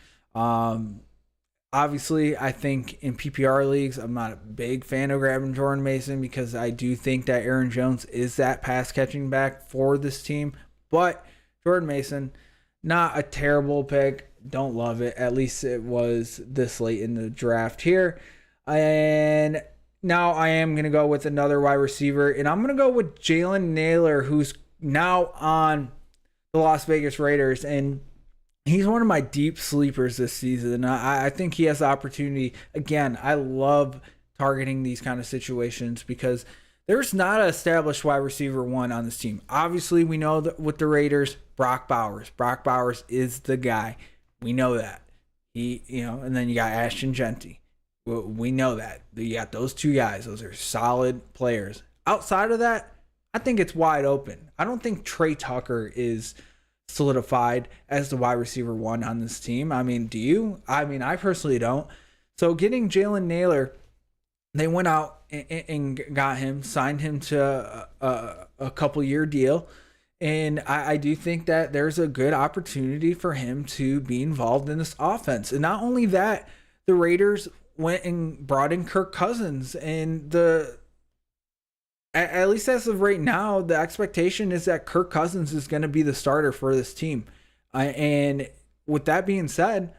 Obviously, I think in PPR leagues, I'm not a big fan of grabbing Jordan Mason because I do think that Aaron Jones is that pass catching back for this team. But Jordan Mason, not a terrible pick. Don't love it. At least it was this late in the draft here. And now I am going to go with another wide receiver. And I'm going to go with Jalen Naylor, who's now on the Las Vegas Raiders. And he's one of my deep sleepers this season. I think he has the opportunity. Again, I love targeting these kind of situations because there's not an established wide receiver one on this team. Obviously, we know that with the Raiders, Brock Bowers. Brock Bowers is the guy. We know that. And then you got Ashton Genty. We know that. You got those two guys. Those are solid players. Outside of that, I think it's wide open. I don't think Trey Tucker is solidified as the wide receiver one on this team. I mean, do you? I mean, I personally don't. So getting Jalen Naylor, they went out and got him, signed him to a couple-year deal. And I do think that there's a good opportunity for him to be involved in this offense. And not only that, the Raiders went and brought in Kirk Cousins. And at least as of right now, the expectation is that Kirk Cousins is going to be the starter for this team. And with that being said,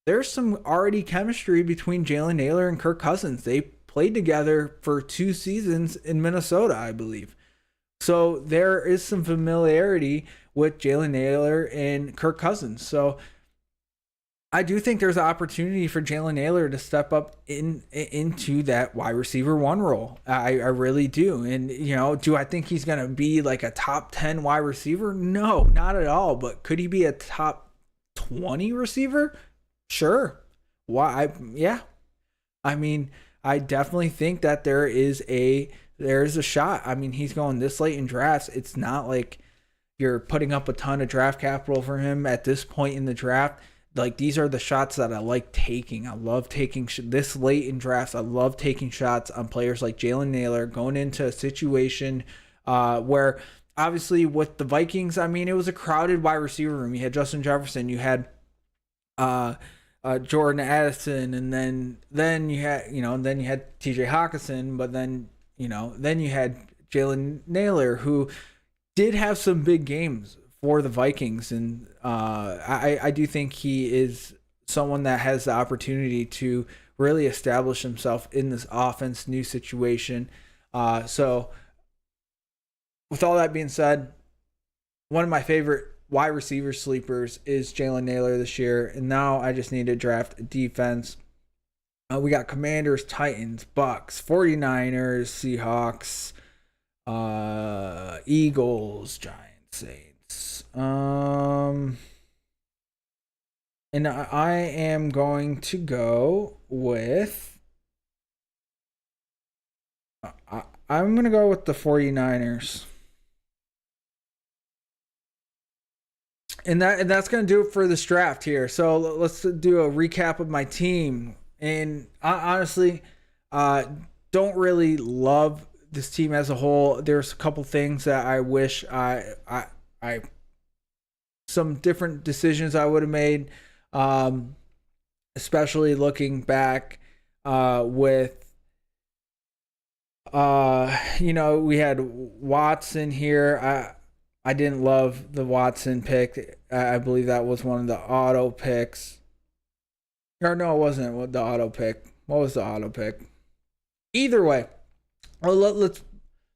there's some already chemistry between Jalen Naylor and Kirk Cousins. They played together for 2 seasons in Minnesota, I believe. So there is some familiarity with Jalen Naylor and Kirk Cousins. So I do think there's an opportunity for Jalen Naylor to step up into that wide receiver one role. I really do. And, do I think he's going to be like a top 10 wide receiver? No, not at all. But could he be a top 20 receiver? Sure. Why? Yeah. I mean, I definitely think that there's a shot. I mean, he's going this late in drafts. It's not like you're putting up a ton of draft capital for him at this point in the draft. Like, these are the shots that I like taking. I love taking this late in drafts. I love taking shots on players like Jalen Naylor going into a situation where obviously with the Vikings, I mean, it was a crowded wide receiver room. You had Justin Jefferson, you had Jordan Addison, and then you had TJ Hawkinson, but then you had Jalen Naylor, who did have some big games for the Vikings. And I do think he is someone that has the opportunity to really establish himself in this offense, new situation. So with all that being said, one of my favorite wide receiver sleepers is Jalen Naylor this year. And now I just need to draft a defense. We got Commanders, Titans, Bucks, 49ers, Seahawks, Eagles, Giants, Saints. And I am going to go with I'm going to go with the 49ers. And that's going to do it for this draft here. So let's do a recap of my team. And I honestly don't really love this team as a whole. There's a couple things that I wish I some different decisions I would have made, especially looking back with we had Watson here. I didn't love the Watson pick. I believe that was one of the auto picks. Or no, it wasn't the auto pick. What was the auto pick? Either way, let's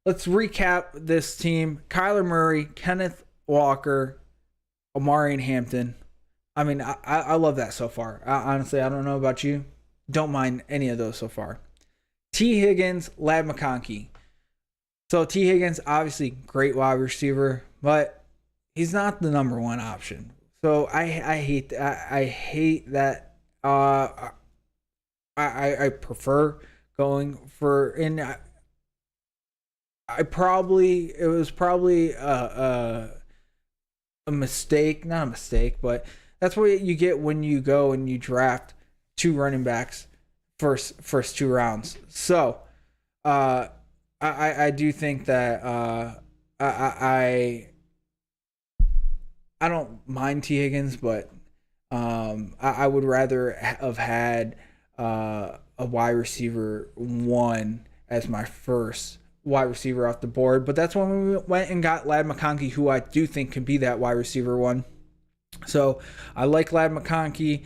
recap this team. Kyler Murray, Kenneth Walker, Omari and Hampton. I mean, I love that so far. Honestly, I don't know about you. Don't mind any of those so far. T. Higgins, Ladd McConkey. So T. Higgins, obviously great wide receiver, but he's not the number one option. So I hate that. I prefer going for, and it was probably a mistake, not a mistake, but that's what you get when you go and you draft 2 running backs first 2 rounds. So I do think that I don't mind T. Higgins, but I would rather have had a wide receiver 1 as my first wide receiver off the board. But that's when we went and got Ladd McConkey, who I do think can be that wide receiver 1. So I like Ladd McConkey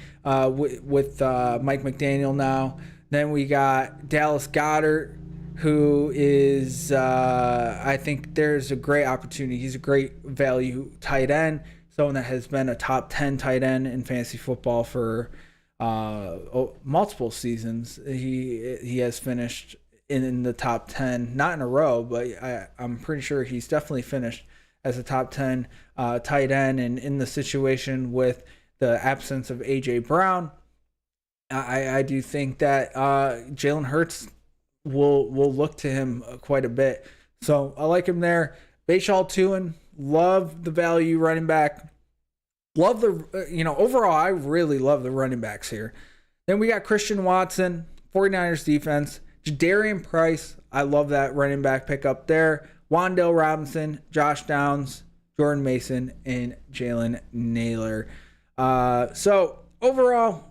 with Mike McDaniel now. Then we got Dallas Goedert, who is, I think there's a great opportunity. He's a great value tight end, someone that has been a top 10 tight end in fantasy football for multiple seasons. He has finished in the top 10, not in a row, but I'm pretty sure he's definitely finished as a top 10 tight end. And in the situation with the absence of A.J. Brown, I do think that Jalen Hurts will look to him quite a bit. So I like him there. Bashaw Tuin, love the value running back. Love the, overall, I really love the running backs here. Then we got Christian Watson, 49ers defense. Jadarian Price, I love that running back pickup there. Wan'Dale Robinson, Josh Downs, Jordan Mason, and Jalen Naylor. So overall,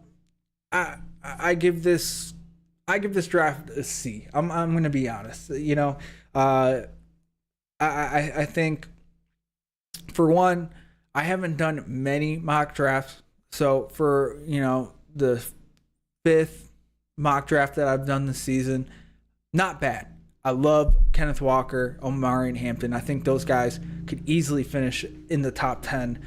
I give this draft a C. I'm going to be honest. I think, for one, I haven't done many mock drafts. So for the 5th mock draft that I've done this season, not bad. I love Kenneth Walker, Omari, and Hampton. I think those guys could easily finish in the top 10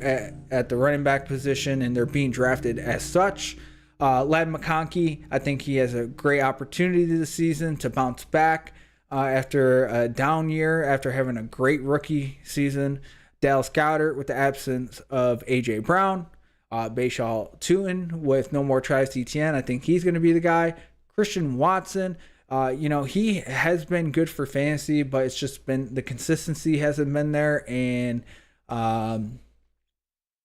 at the running back position, and they're being drafted as such. Ladd McConkey, I think he has a great opportunity this season to bounce back after a down year, after having a great rookie season. Dallas Goedert with the absence of A.J. Brown. Bashaw Tuin with no more Travis Etienne. I think he's going to be the guy. Christian Watson, he has been good for fantasy, but it's just been the consistency hasn't been there, and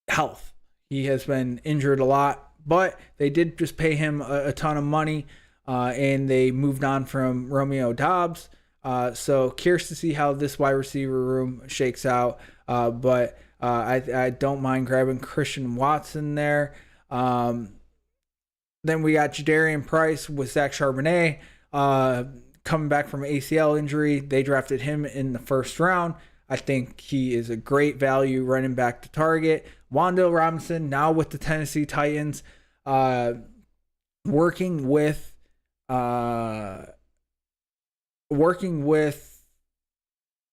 health. He has been injured a lot, but they did just pay him a ton of money, and they moved on from Romeo Doubs. So curious to see how this wide receiver room shakes out. But I don't mind grabbing Christian Watson there. Then we got Jadarian Price with Zach Charbonnet coming back from ACL injury. They drafted him in the 1st round. I think he is a great value running back to target. Wan'Dale Robinson now with the Tennessee Titans, working with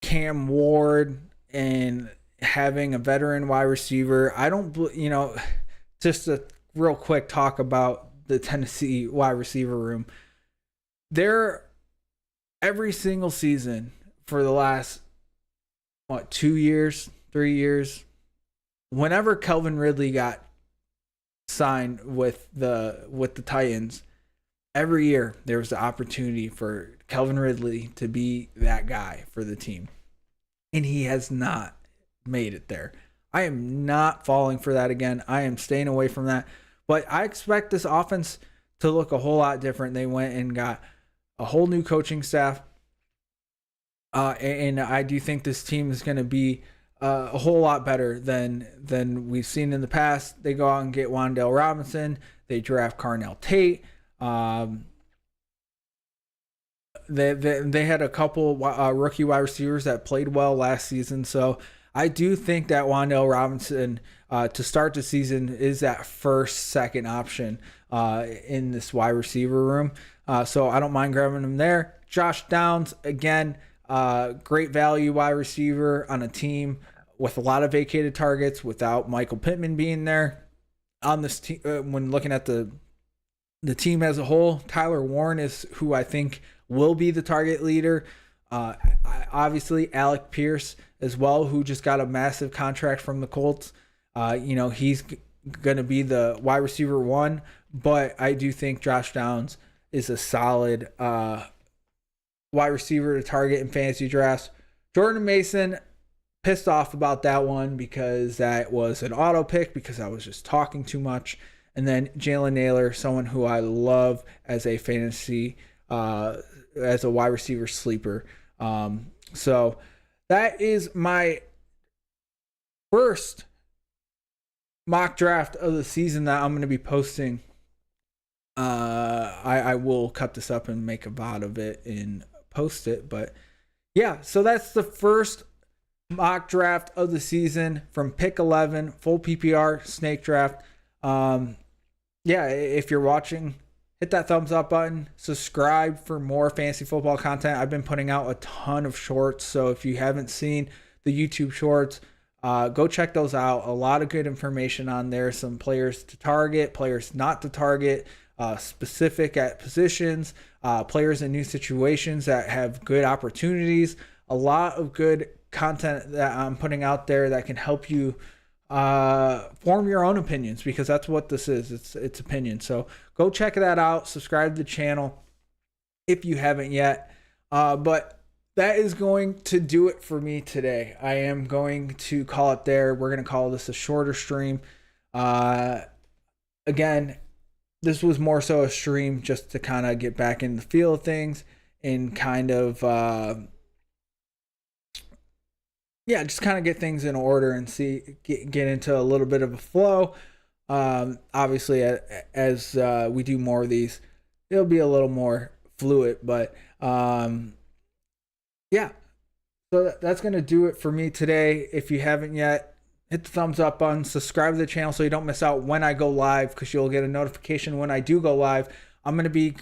Cam Ward and having a veteran wide receiver. I don't, just a real quick talk about the Tennessee wide receiver room. They're every single season for the last 2 years, 3 years, whenever Calvin Ridley got signed with the Titans, every year there was the opportunity for Calvin Ridley to be that guy for the team, and he has not made it there. I am not falling for that again. I am staying away from that. But I expect this offense to look a whole lot different. They went and got a whole new coaching staff. And I do think this team is going to be a whole lot better than we've seen in the past. They go out and get Wan'Dale Robinson. They draft Carnell Tate. They had a couple rookie wide receivers that played well last season. So I do think that Wan'Dale Robinson to start the season is that second option in this wide receiver room. So I don't mind grabbing him there. Josh Downs, again, great value wide receiver on a team with a lot of vacated targets without Michael Pittman being there. On this team, when looking at the team as a whole, Tyler Warren is who I think will be the target leader. Obviously, Alec Pierce as well, who just got a massive contract from the Colts. He's going to be the wide receiver 1, but I do think Josh Downs is a solid wide receiver to target in fantasy drafts. Jordan Mason, pissed off about that one because that was an auto pick because I was just talking too much. And then Jalen Naylor, someone who I love as a fantasy, as a wide receiver sleeper. So that is my first mock draft of the season that I'm going to be posting. I will cut this up and make a VOD of it and post it. But yeah, so that's the first mock draft of the season from pick 11, full PPR snake draft. Yeah, if you're watching, hit that thumbs up button, subscribe for more fantasy football content. I've been putting out a ton of shorts, so if you haven't seen the YouTube shorts, go check those out. A lot of good information on there. Some players to target, players not to target, specific at positions, players in new situations that have good opportunities. A lot of good content that I'm putting out there that can help you form your own opinions, because that's what this is. It's opinion. So go check that out. Subscribe to the channel if you haven't yet. But that is going to do it for me today. I am going to call it there. We're going to call this a shorter stream. Again, this was more so a stream just to kind of get back in the feel of things and kind of just kind of get things in order and get into a little bit of a flow. Obviously, as we do more of these, it'll be a little more fluid. But yeah, so that's going to do it for me today. If you haven't yet, hit the thumbs up button, subscribe to the channel so you don't miss out when I go live, because you'll get a notification when I do go live. I'm going to be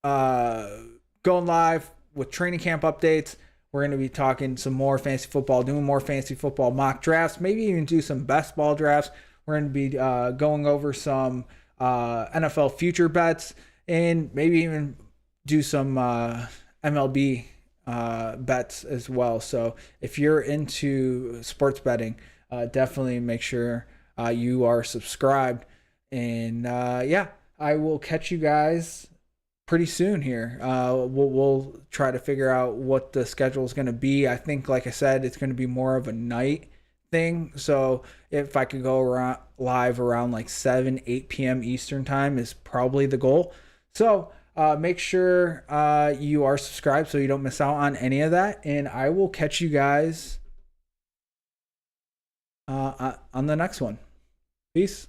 going live with training camp updates. We're going to be talking some more fantasy football, doing more fantasy football mock drafts, maybe even do some best ball drafts. We're going to be going over some NFL future bets, and maybe even do some MLB bets as well. So if you're into sports betting, definitely make sure you are subscribed. And yeah, I will catch you guys pretty soon here. We'll try to figure out what the schedule is going to be. I think, like I said, it's going to be more of a night thing. So if I could go around live around like 8 p.m. Eastern time is probably the goal. So make sure you are subscribed so you don't miss out on any of that. And I will catch you guys on the next one. Peace.